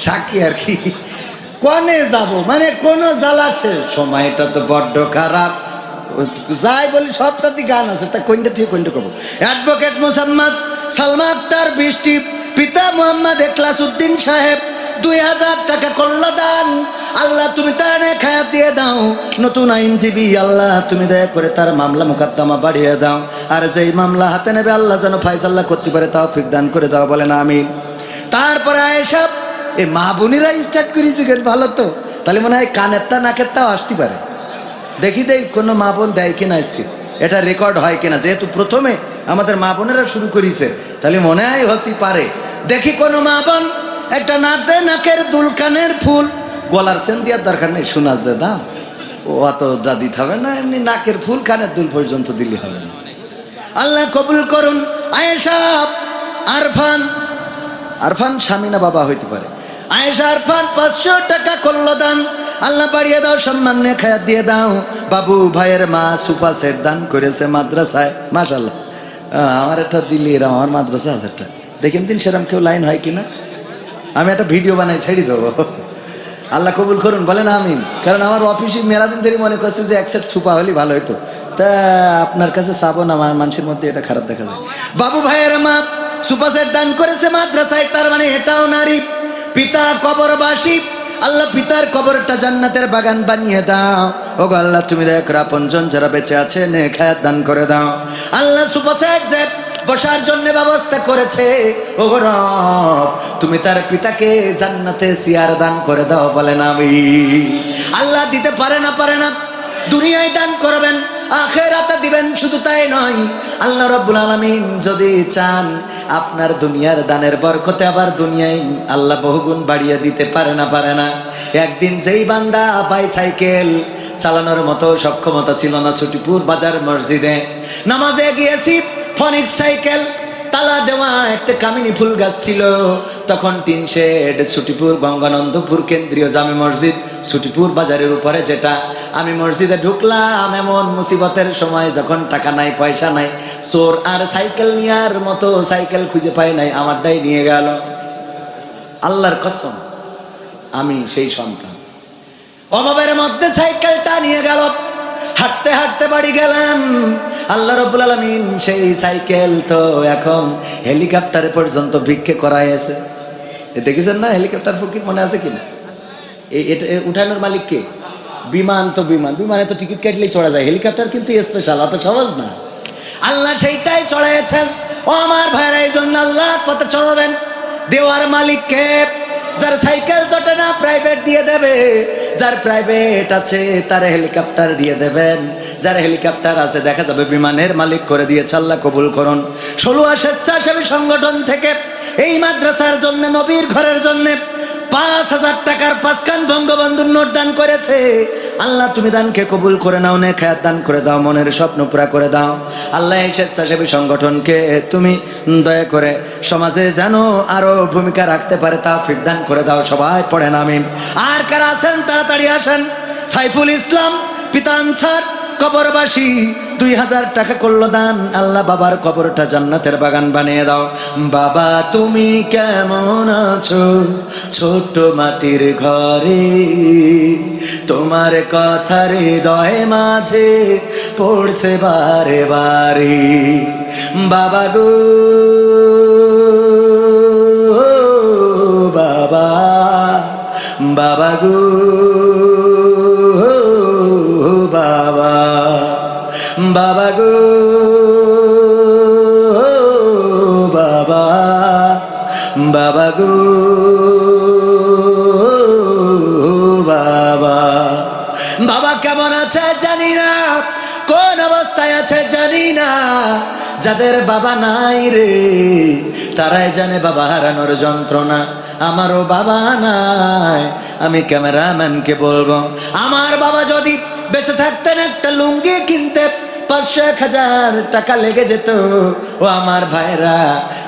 [SPEAKER 1] সাক্ষী আর কি। কনে যাব মানে কোন জ্বালা শেষ, সময়টা তো বড্ড খারাপ। যাই বলি সবটাতে গান আছে, তা কোনটা থেকে কোনটা করবো। অ্যাডভোকেট মোসাম্মদ সালমা আক্তার বৃষ্টি, পিতা মোহাম্মদ এখলাস উদ্দিন সাহেব 2000 টাকা করল দান। আল্লাহ তুমি তার খায়াত দিয়ে দাও, নতুন আইনজীবী আল্লাহ তুমি দয়া করে তার মামলা মোকদ্দমা বাড়িয়ে দাও, আর যেই মামলা হাতে নেবে আল্লাহ যেন ফায়সাল্লাহ করতে পারে তৌফিক দান করে দাও, বলেন আমিন। তারপরে আয়েশা এই মা বোনেরা স্টার্ট করেছে, ভালো তো, তাহলে মনে হয় কানের তা নাকের তাও আসতে পারে। দেখি দেই কোনো মা বোন দেয় কিনা আজকে, এটা রেকর্ড হয় কিনা। যেহেতু প্রথমে আমাদের মা বোনেরা শুরু করেছে, তাহলে মনে হয় হতে পারে। দেখি কোনো মা বোন একটা নাতে নাকের দুল, কানের ফুল, গলার চেন দেওয়ার দরকার নেই, শোনা যে দাম ও অতটা দিতে হবে না, এমনি নাকের ফুল কানের দুল পর্যন্ত দিলে হবে না। আল্লাহ কবুল করুন। আয়েশা আরফান, আরফান স্বামী না বাবা হইতে পারে, আয়েশা আরফান 500 টাকা করলো দান। আল্লাহ বাড়িয়ে দাও, সম্মান নিয়ে খায়াত দিয়ে দাও। বাবু ভাইয়ের মা সুফা সেট দান করেছে মাদ্রাসায়, মাশাআল্লাহ। আমার একটা দিল্লি এরম আমার মাদ্রাসা আছে একটা, দেখেন দিন সেরকম কেউ লাইন হয় কিনা, আমি একটা ভিডিও বানাই ছেড়ে দেবো। আল্লাহ কবুল করুন, বলেন আমিন। কারণ আমার অফিসে মেলাদিন ধরে মনে করছে যে একসেপ্ট সুপা হলে ভালো হইতো, তা আপনার কাছে চাবো না, আমার মানুষের মধ্যে এটা খারাপ দেখা যায়। বাবু ভাইয়ের মা সুপা সেট দান করেছে মাদ্রাসায়, তার মানে এটাও নারী। পিতা কবরবাসী, আল্লাহ পিতার কবরটা জান্নাতের বাগান বানিয়ে দাও। ও গো আল্লাহ তুমি দয়া করে আপনজন যারা বেঁচে আছে নেক হায়াত দান করে দাও। আল্লাহ সুপা সেট যে বসার জন্য ব্যবস্থা করেছে, ও গো রব তুমি তার পিতাকে জান্নাতে চেয়ার দান করে দাও, বলেন আমিন। আল্লাহ দিতে পারে না, পারে না, দুনিয়ায় দান করবেন, আখিরাতে দিবেন। শুধু তাই নয়, আল্লাহ রাব্বুল আলামিন যদি চান আপনার দুনিয়ার দানের বরকতে আবার দুনিয়ায় আল্লাহ বহুগুণ বাড়িয়ে দিতে পারে না, পারে না। একদিন যেই বান্দা বাইসাইকেল চালানোর মতো সক্ষমতা ছিল না, ছুটিপুর বাজার মসজিদে নামাজে গিয়েছি, ফনিক সাইকেল তালা দেওয়া একটা কামিনী ফুল গাছ ছিল, তখন টিন শেড, ছুটিপুর গঙ্গানন্দপুর কেন্দ্রীয় জামে মসজিদ ছুটিপুর বাজারের উপরে যেটা। আমি মসজিদে ঢুকলাম এমন মুসিবতের সময়, যখন টাকা নাই পয়সা নাই, চোর আর সাইকেল নেওয়ার মতো সাইকেল খুঁজে পাই নাই, আমারটাই নিয়ে গেল। আল্লাহর কসম আমি সেই সন্তান, অভাবের মধ্যে সাইকেলটা নিয়ে গেল। হাঁটতে হাঁটতে বাড়ি গেলাম, আল্লাহ রাব্বুল আলামিন সেই সাইকেল তো এখন হেলিকপ্টারে পর্যন্ত ভিক্ষে করাইছে। দেখেছেন না হেলিকপ্টার ফকির, মনে আছে কিনা? এটা উঠানোর মালিক কে? বিমান তো বিমান, বিমানে তো টিকিট কাটলেই চড়া যায়, হেলিকপ্টার কিন্তু স্পেশাল, অত সহজ না। আল্লাহ সেইটাই চড়াইছেন। ও আমার ভাইরা, এই জন্য আল্লাহ পথে চলবেন। দেওয়ার মালিক কে? যার সাইকেল চটে না প্রাইভেট দিয়ে দেবে, যার প্রাইভেট আছে তার হেলিকপ্টার দিয়ে দেবেন, যার হেলিকপ্টার আছে দেখা যাবে বিমানের মালিক করে দিয়েছে। আল্লাহ কবুল করুন। 16 স্বেচ্ছাসেবী সংগঠন থেকে এই মাদ্রাসার জন্য, নবীর ঘরের জন্য 5000 টাকার 5 খান বঙ্গবন্ধুর নোট দান করেছে। আল্লাহ তুমি দানকে কবুল করে নাও, নেক হায়াত দান করে দাও, মনের স্বপ্ন পুরা করে দাও। আল্লাহ এই স্বেচ্ছাসেবী সংগঠনকে তুমি দয়া করে সমাজে যেন আরো ভূমিকা রাখতে পারে তৌফিক দান করে দাও। সবাই পড়েন আমিন। আর কারা আছেন তাড়াতাড়ি আসেন। সাইফুল ইসলাম পিতা আনসার কবরবাসী 2000 টাকা করলো দান। আল্লাহ বাবার কবরটা জান্নাতের বাগান বানিয়ে দাও। বাবা তুমি কেমন আছো ছোট মাটির ঘরে, তোমার কথা হৃদয় মাঝে পড়ছে বারে বারে। বাবা গো বাবা, বাবা গো বাবা, বাবা গো বাবা, বাবা গো বাবা। বাবা কেমন আছে জানি না, কোন অবস্থায় আছে জানি না। যাদের বাবা নাই রে তারাই জানে বাবা হারানোর যন্ত্রণা। আমারও বাবা নাই, আমি ক্যামেরাম্যানকে বলবো, আমার বাবা যদি বেঁচে থাকতেন একটা লুঙ্গি কিনতে 500-1000 টাকা লেগে যেত। ও আমার ভাইরা,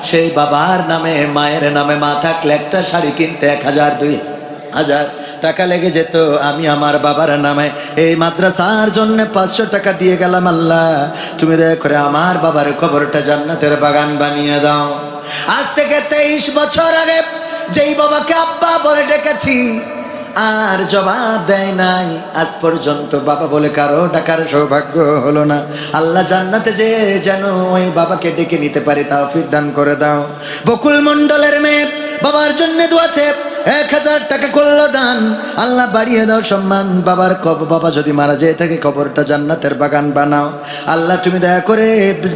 [SPEAKER 1] সেই বাবার নামে মায়ের নামে মা থাকলে একটা শাড়ি কিনতে 1000-2000 টাকা লেগে যেত। আমি আমার বাবার নামে এই মাদ্রাসার জন্য 500 টাকা দিয়ে গেলাম। আল্লাহ তুমি দয়া করে আমার বাবার কবরটা জান্নাতের বাগান বানিয়ে দাও। আজ থেকে 23 বছর আগে যেই বাবাকে আব্বা বলে ডেকেছি আর জবাব দেয় নাই, আজ পর্যন্ত বাবা বলে কারো ডাকার সৌভাগ্য হলো না। আল্লাহ জান্নাতে যে যেন ওই বাবাকে ডেকে নিতে পারি তৌফিক দান করে দাও। বকুল মণ্ডলের মেয়ে বাবার জন্য দোয়াছে, 1000 টাকা করলো দান। আল্লাহ বাড়িয়ে দাও সম্মান বাবার। বাবা যদি মারা যেয়ে থাকে কবরটা জান্নাতের বাগান বানাও। আল্লাহ তুমি দয়া করে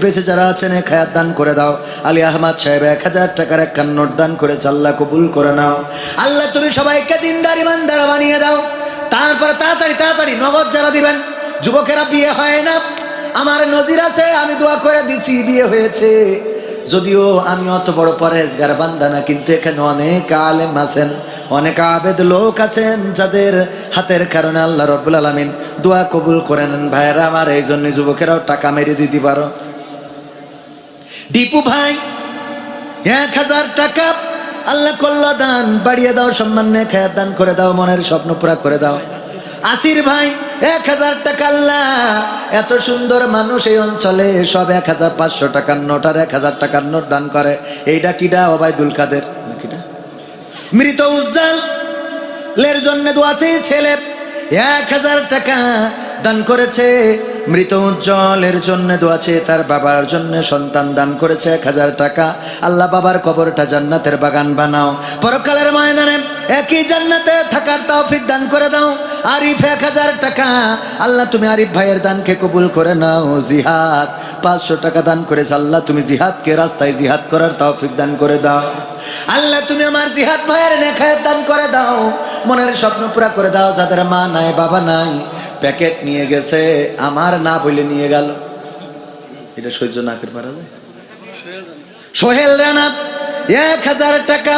[SPEAKER 1] বেঁচে যারা আছেন খায়াত দান করে দাও। আলী আহমদ সাহেব 1000 টাকার 51 নোট দান করেছে, আল্লাহ কবুল করে নাও। আল্লাহ তুমি সবাইকে দিনদার ইমানদার বানিয়ে দাও। তারপরে তাড়াতাড়ি নগদ যারা দিবেন, যুবকেরা বিয়ে হয় না, আমার নজির আছে, আমি দোয়া করে দিছি বিয়ে হয়েছে। যদিও আমি অত বড় পরেজগার বান্দা না, কিন্তু এখানে অনেক আলেম আছেন, অনেক আবেদ লোক আছেন যাদের হাতের কারণে আল্লাহ রব্বুল আলামিন দোয়া কবুল করে নেন। ভাইরা আমার, এই জন্য যুবকেরাও টাকা মেরে দিতে পারো। দীপু ভাই 1000 টাকা আল্লাহ করলো দান, বাড়িয়ে দাও সম্মান, খায়াত দান করে দাও, মনের স্বপ্ন পুরা করে দাও। আসির ভাই 1000 টাকা, আল্লাহ এত সুন্দর মানুষ এই অঞ্চলে সব 1500 টাকার নোট আর 1000 টাকার নোট দান করে। এইটা কিডা? ওবায়দুল কাদের কিডা? মৃত উজ্জ্বলের জন্য দোয়াছে, ছেলে 1000 টাকা দান করেছে। মৃত উজ্জ্বলের জন্য দোয়াছে, তার বাবার জন্য সন্তান দান করেছে 1000 টাকা। আল্লাহ বাবার কবরটা জান্নাতের বাগান বানাও, পরকালের ময়দানে একই জান্নাতে থাকার তৌফিক দান করে দাও। আরিফ 1000 টাকা, আল্লাহ তুমি আরিফ ভাইয়ের দানকে কবুল করে নাও। জিহাদ 500 টাকা দান করেছে, আল্লাহ তুমি জিহাদকে রাস্তায় জিহাদ করার তৌফিক দান করে দাও। আল্লাহ তুমি আমার জিহাদ ভাইয়ের নেখায়াত দান করে দাও, মনের স্বপ্ন পুরা করে দাও। যাদের মা নাই বাবা নাই, প্যাকেট নিয়ে গেছে, আমার না বলে নিয়ে গেল, এটা সহ্য না করে পারা যায়? সোহেল রানা 1000 টাকা,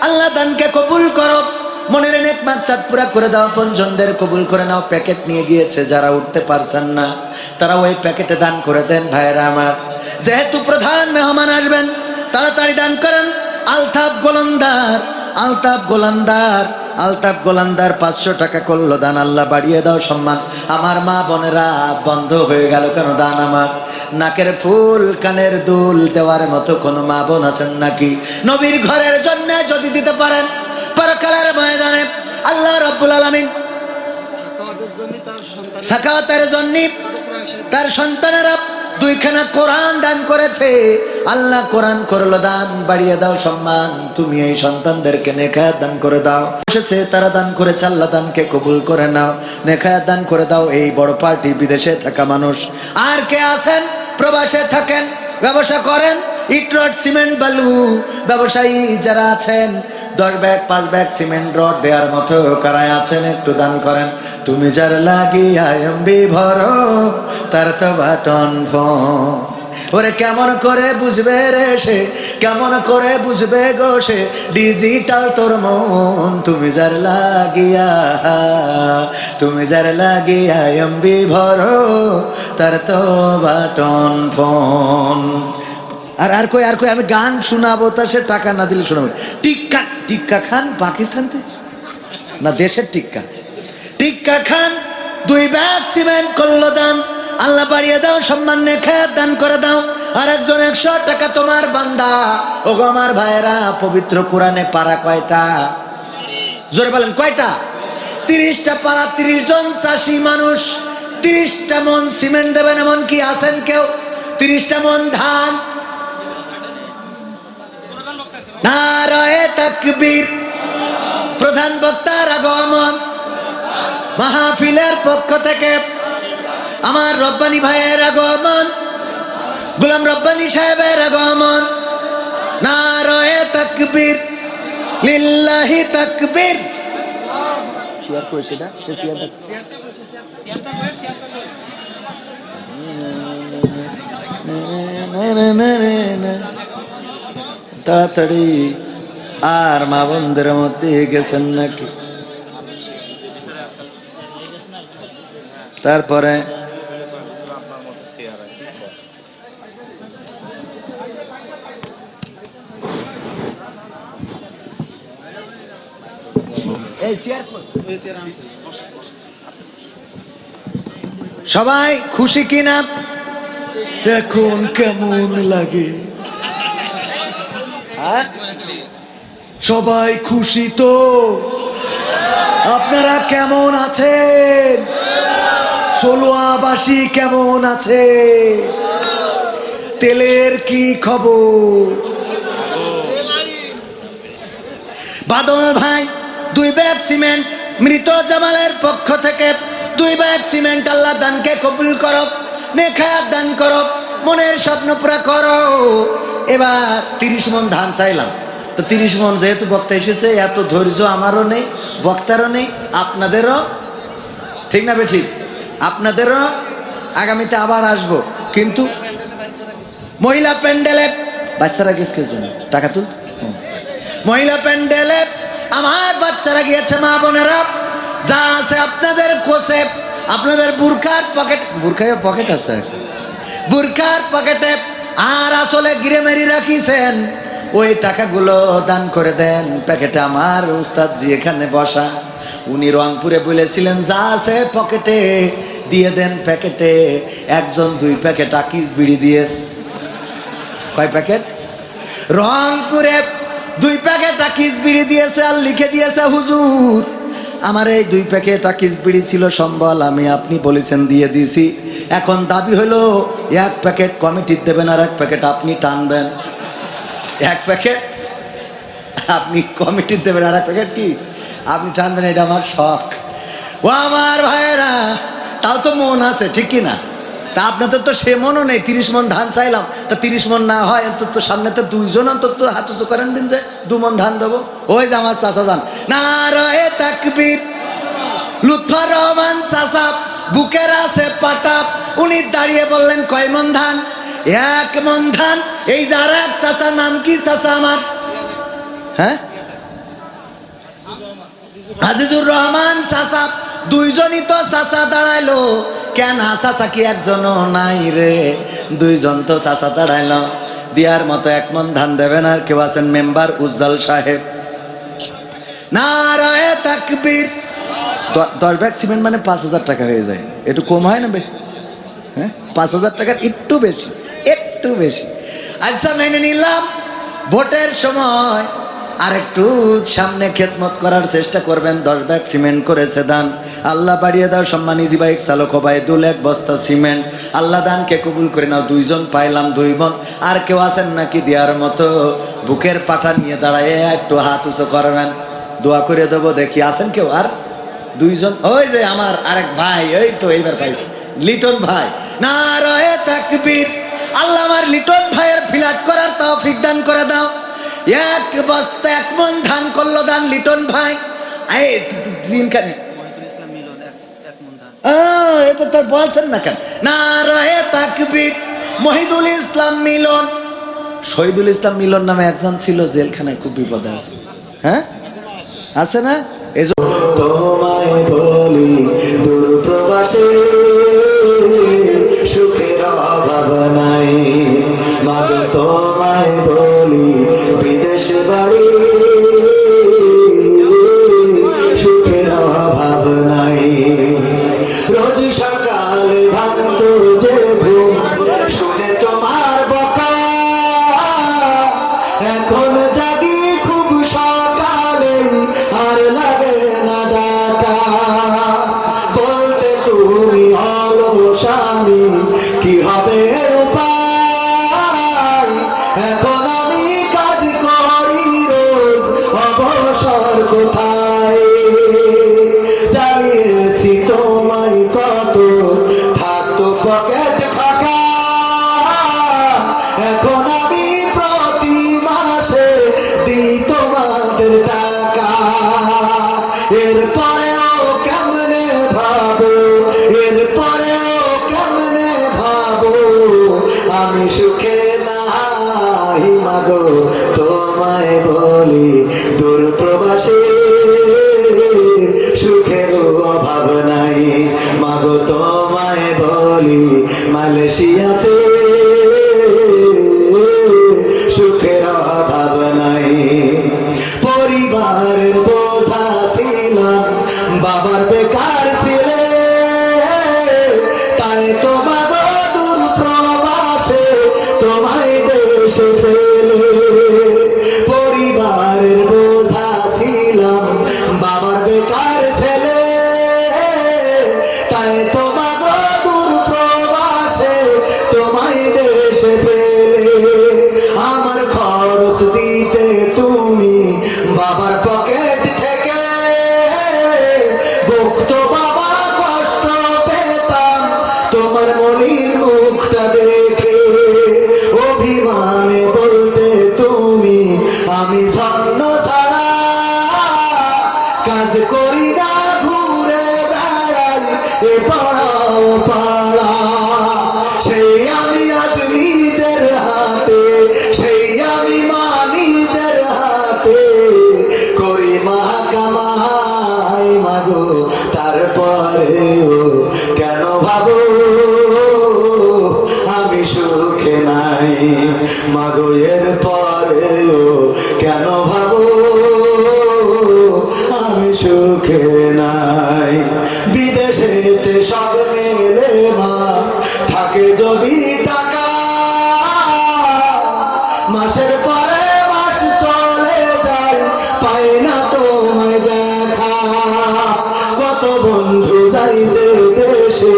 [SPEAKER 1] আল্লাহ দানকে কবুল করো, মনের নেক মাকসাদ পুরা করে দাও। পঞ্জনদের কবুল করে নাও। প্যাকেট নিয়ে গিয়েছে, যারা উঠতে পারছেন না তারা ওই প্যাকেটে দান করে দেন। ভাইরা আমার, যেহেতু প্রধান মেহমান আসবেন, তাড়াতাড়ি দান করেন। আলতাফ গোলান্দার 500 টাকা করলো দান, আল্লাহ বাড়িয়ে দাও সম্মান। আমার মা বোনেরা, বন্ধ হয়ে গেল কেন দান? আমার নাকের ফুল কানের দুল দেওয়ার মতো কোনো মা বোন আছেন নাকি? নবীর ঘরের জন্য যদি দিতে পারেন, পরকালের ময়দানে আল্লাহ রাব্বুল আলামিন সাকাওয়াতের জন্য তার সন্তানেরা 2খানা কোরআন দান করেছে। আল্লাহ কোরআন করলো দান, বাড়িয়ে দাও সম্মান। তুমি এই সন্তানদেরকে নেখায়াত দান করে দাও। এসেছে তারা দান করেছে, আল্লাহ দানকে কবুল করে নাও, নেখায়াত দান করে দাও। এই বড় পার্টি বিদেশে থাকা মানুষ, আর কে আছেন প্রবাসে থাকেন, ব্যবসা করেন, ইট রড সিমেন্ট বালু ব্যবসায়ী যারা আছেন, 10 ব্যাগ 5 ব্যাগ সিমেন্ট রড দেওয়ার মতো কারায় আছেন, একটু দান করেন। তুমি যার লাগিয়া এমবি ভরো, তার তো বাটন ফোন। ওরে কেমন করে বুঝবে রে সে, কেমন করে বুঝবে গো সে, ডিজিটাল তোর মন। তুমি যার লাগিয়া এমবি ভরো, তার তো বাটন ফোন। আর কই আমি গান শোনাবো, তা সে টাকা না দিলে শোনাবো। টিক্কা খান পাকিস্তান না, দেশের টিক্কা খান 2 ব্যাগ সিমেন্ট করলো দান, আল্লাহ বাড়িয়ে দাও সম্মান, নেখায়াত দান করে দাও। আর একজন 100 টাকা তোমার বান্দা। ওগো আমার ভাইয়েরা, পবিত্র কোরআনে পারা কয়টা? জোরে বলেন কয়টা? 30টা পারা, 30 জন চাষি মানুষ 30টা মন সিমেন্ট দেবেন এমন কি আছেন কেউ? 30টা মন ধান। নারায়ে তাকবীর, প্রধান বক্তার আগমন, মাহফিলের পক্ষ থেকে আমার রব্বানি ভাইয়ের আগমন, গোলাম রব্বানি সাহেবের আগমন। নারায়ে তাকবীর, লিল্লাহি তাকবীর। শেয়ার করে সেটা, তাড়াতাড়ি। আর মা বোনদের মধ্যে গেছেন নাকি? তারপরে সবাই খুশি কিনা এখন কেমন লাগে? সবাই খুশি তো? আপনারা কেমন আছেন? ষোলোয়াবাসী কেমন আছে? তেলের কি খবর? বাদল ভাই 2 ব্যাগ সিমেন্ট মৃত জামালের পক্ষ থেকে 2 ব্যাগ সিমেন্ট আল্লাহ দানকে কবুল করো, নেখায়াত দান করো, মনের স্বপ্ন পুরা করো। এবার 30 মণ ধান চাইলাম, তো 30 মণ যেহেতু বক্তা এসেছে, এত ধৈর্য আমারও নেই, বক্তারও নেই, আপনাদেরও ঠিক না? ঠিক, আপনাদেরও আগামীতে আবার আসবো। কিন্তু মহিলা প্যান্ডেলে বাচ্চারা কিসকের জন্য টাকা তুল, মহিলা প্যান্ডেলে আমার বাচ্চারা গিয়েছে, মা বোনেরা যা আছে আপনাদের কোষে, আপনাদের বুরখার পকেট, বুরখায় পকেট আছে, বুরখার পকেটে আর আসলে গিরে মেরি রাখিছেন, ওই টাকাগুলো দান করে দেন প্যাকেটে। আমার উস্তাদ জি এখানে বসা, উনি রংপুরে বলেছিলেন যা আছে পকেটে দিয়ে দেন প্যাকেটে। একজন 2 প্যাকেট আকিস বিড়ি দিয়েছে। কয় প্যাকেট? রংপুরে 2 প্যাকেট আকিস বিড়ি দিয়েছে আর লিখে দিয়েছে, হুজুর আমার এই 2 প্যাকেট আকিস বিড়ি ছিল সম্বল, আমি আপনি বলেছেন দিয়ে দিছি। এখন দাবি হলো 1 প্যাকেট কমিটির দেবেন আর 1 প্যাকেট আপনি টানবেন। 1 প্যাকেট আপনি কমিটির দেবেন আর 1 প্যাকেট কি আপনি টানবেন। এটা আমার শখ। ও আমার ভাইয়েরা, তাও তো মন আছে ঠিক কি না? তা আপনাদের তো সে মনও নেই। 30 মণ ধান চাইলাম, তা 30 মণ না হয় অন্তত সামনেতে 2 জন অন্তত হাত উঁচু করেন দিন যে 2 মণ ধান দেবো। ওই যে আমার চাচা যান, নারায়ে তাকবীর, লুৎফর রহমান চাচা বুকের আছে পাটাপ, উনি দাঁড়িয়ে বললেন কয় মণ ধান? 1 মণ ধান। এই যারা এক চাচা, নাম কি চাচা আমার? হ্যাঁ, আজিজুর রহমান চাচা। 2 জনই তো চাচা দাঁড়াইলো কেন? চাচা কি একজনও নাই রে? 2 জন তো চাচা দাঁড়াইলো, দিয়ার মতো 1 মণ ধান দেবেন। আর কেউ আছেন মেম্বার উজ্জ্বল সাহেব। নারায়ে তাকবীর। 10 ব্যাগ সিমেন্ট মানে 5000 টাকা হয়ে যায়। একটু কম হয় না বেশি? হ্যাঁ, 5000 টাকার একটু বেশি, একটু বেশি। আচ্ছা মেনে নিলাম, ভোটের সময় আর একটু সামনে খেদমত করার চেষ্টা করবেন। 10 ব্যাগ সিমেন্ট করেছে দান, আল্লাহ বাড়িয়ে দাও। সম্মানী জি বাইক চালক ওবায়দুল 1 বস্তা সিমেন্ট, আল্লাহ দানকে কবুল করে নাও। 2 জন পাইলাম, 2 মণ। আর কেউ আছেন নাকি দেওয়ার মতো? বুকের পাটা নিয়ে দাঁড়ায় একটু হাত উঁচু করবেন, দোয়া করে দেবো। দেখি আছেন কেউ? আর 2 জন, ওই যে আমার আরেক ভাই, এই তো এইবার ভাই লিটন ভাই। নারায়ে তাকবীর। আল্লাহ আমার লিটন ভাইয়ের ফিলাট করার তৌফিক দান করে দাও। 1 বস্তা 1 মণ ধান করলো দান লিটন ভাই। এই দিন কানে এটা তো বলছেন না কেন? নারায়ে তাকবীর। মহিদুল ইসলাম মিলন, শহীদুল ইসলাম মিলন নামে একজন ছিল জেলখানায়, খুব বিপদে আছে। হ্যাঁ, আছে না? এই তোমায় বলি দূর প্রবাসে সুখের অভাব নাই, মাগো তোমায় বলি বিদেশ বাড়ি সুখের অভাব নাই। রোজ সকালে ভাঙত যে ঘুম শুনে তোমার বকা, এখন জাগি খুব সকালে আর লাগে না ডাকা। বলতে তুমি হলো স্বামী, কি হবে উপায়? এখন আমি কাজ করি রোজ, অবসর কোথায়? জানিয়েছি তোমায় কত, থাকতো পকেট ফাঁকা। এখন আমি প্রতি মাসে দিই তোমাদের টাকা। এরপরেও কেমনে ভাবো, এরপরেও কেমনে ভাবো আমি সুখে নাই, মাগো তোমায় বলি দূর প্রবাসে সুখের অভাব নাই, মাগো মাগো তোমায় বলি মালয়েশিয়াতে সুখের অভাব নাই। পরিবারের বোঝা ছিলাম, বাবার বেকার ছিলে, তাই তো মাগো দূর প্রবাসে তোমায় দেশে ফেলে। পরিবারের বোঝা ছিলাম, বাবার বেকার ছেলে, তাই তো মাগো দূর প্রবাসে তোমায় দেশে ফেলে। আমার খরচ দিতে তুমি বাবার পকেট থেকে, ভুক্ত বাবা কষ্ট পেতাম তোমার মনির মুখটা দেখে। অভিমানে বলতে তুমি আমি ছন্ন ছাড়া কাজ করি না, ঘুরে বেড়াই এ পাড়াও পাড়া। সেই আমি আজ নিজের হাতে, সেই আমি মা নিজের হাতে করি মা কামাই। মাগো তারপরেও কেন ভাবো আমি সুখে নাই? মাগো এর পরেও কেন ভাবো আমি সুখে নাই? বিদেশেতে সব মেলে মা থাকে যদি টাকা, মাসের পরে মাস চলে যায় পাই না তোমায় দেখা। কত বন্ধু যাই যে দেশে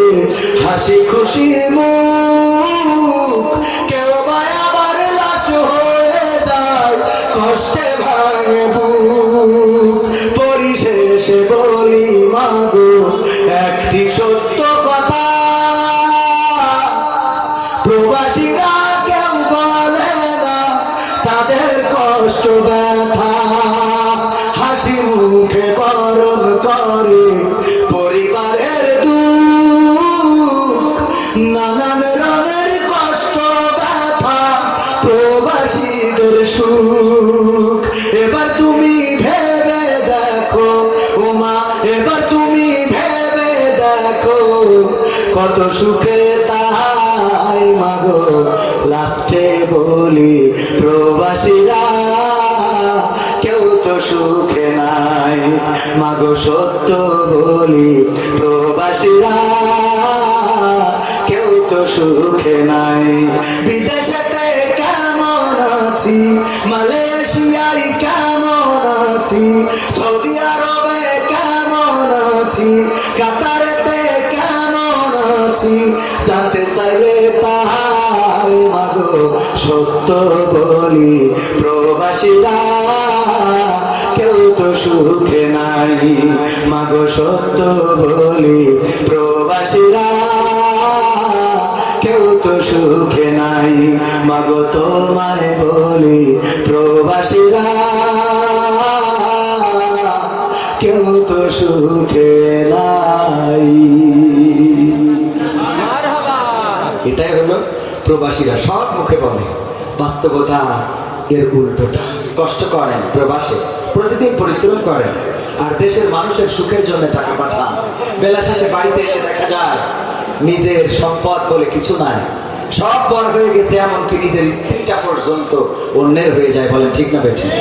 [SPEAKER 1] হাসি খুশি মুখ, কেউ বা আবার লাশ হয়ে যায় কষ্টে ভাঙে বুক। পরিশেষে বলি মাগো একটি সত্য কথা, প্রবাসীরা কেউ বলে না তাদের কষ্ট ব্যথা। হাসি মুখে বরণ করে পরিবারের দুঃখ, নানান রঙের কষ্ট ব্যথা প্রবাসীদের সুখ। এবার তুমি ভেবে দেখো ওমা, এবার তুমি ভেবে দেখো কত সুখে তাই। মাগো লাস্টে বলি প্রবাসীরা কেউ তো সুখে নাই। মাগো সত্য বলি প্রবাসীরা কেউ তো সুখে নাই। বিদেশেতে কেমন আছি, মালয়েশিয়ায় কেমন আছি, সৌদি আরবে কেমন আছি, কাতারেতে কেমন আছি, জানতে চাইলে তাই। মাগো সত্য বলি প্রবাসীরা কেউ তো সুখে নাই। মাগো সত্য বলি প্রবাসীরা কেউ তো সুখে নাই। মাগো তোমায় বলি প্রবাসীরা কেউ তো সুখে নাই। এটাই হলো প্রবাসীরা সব মুখে বলে, বাস্তবতা এর উল্টোটা। কষ্ট করেন প্রবাসে, প্রতিদিন পরিশ্রম করেন, আর দেশের মানুষের সুখের জন্য টাকা পাঠান। বেলা শেষে বাড়িতে এসে দেখা যায় নিজের সম্পদ বলে কিছু নাই, সব বড় হয়ে গেছে, এমনকি নিজের স্ত্রীটা পর্যন্ত অন্যের হয়ে যায়। বলেন ঠিক না বেঠিক?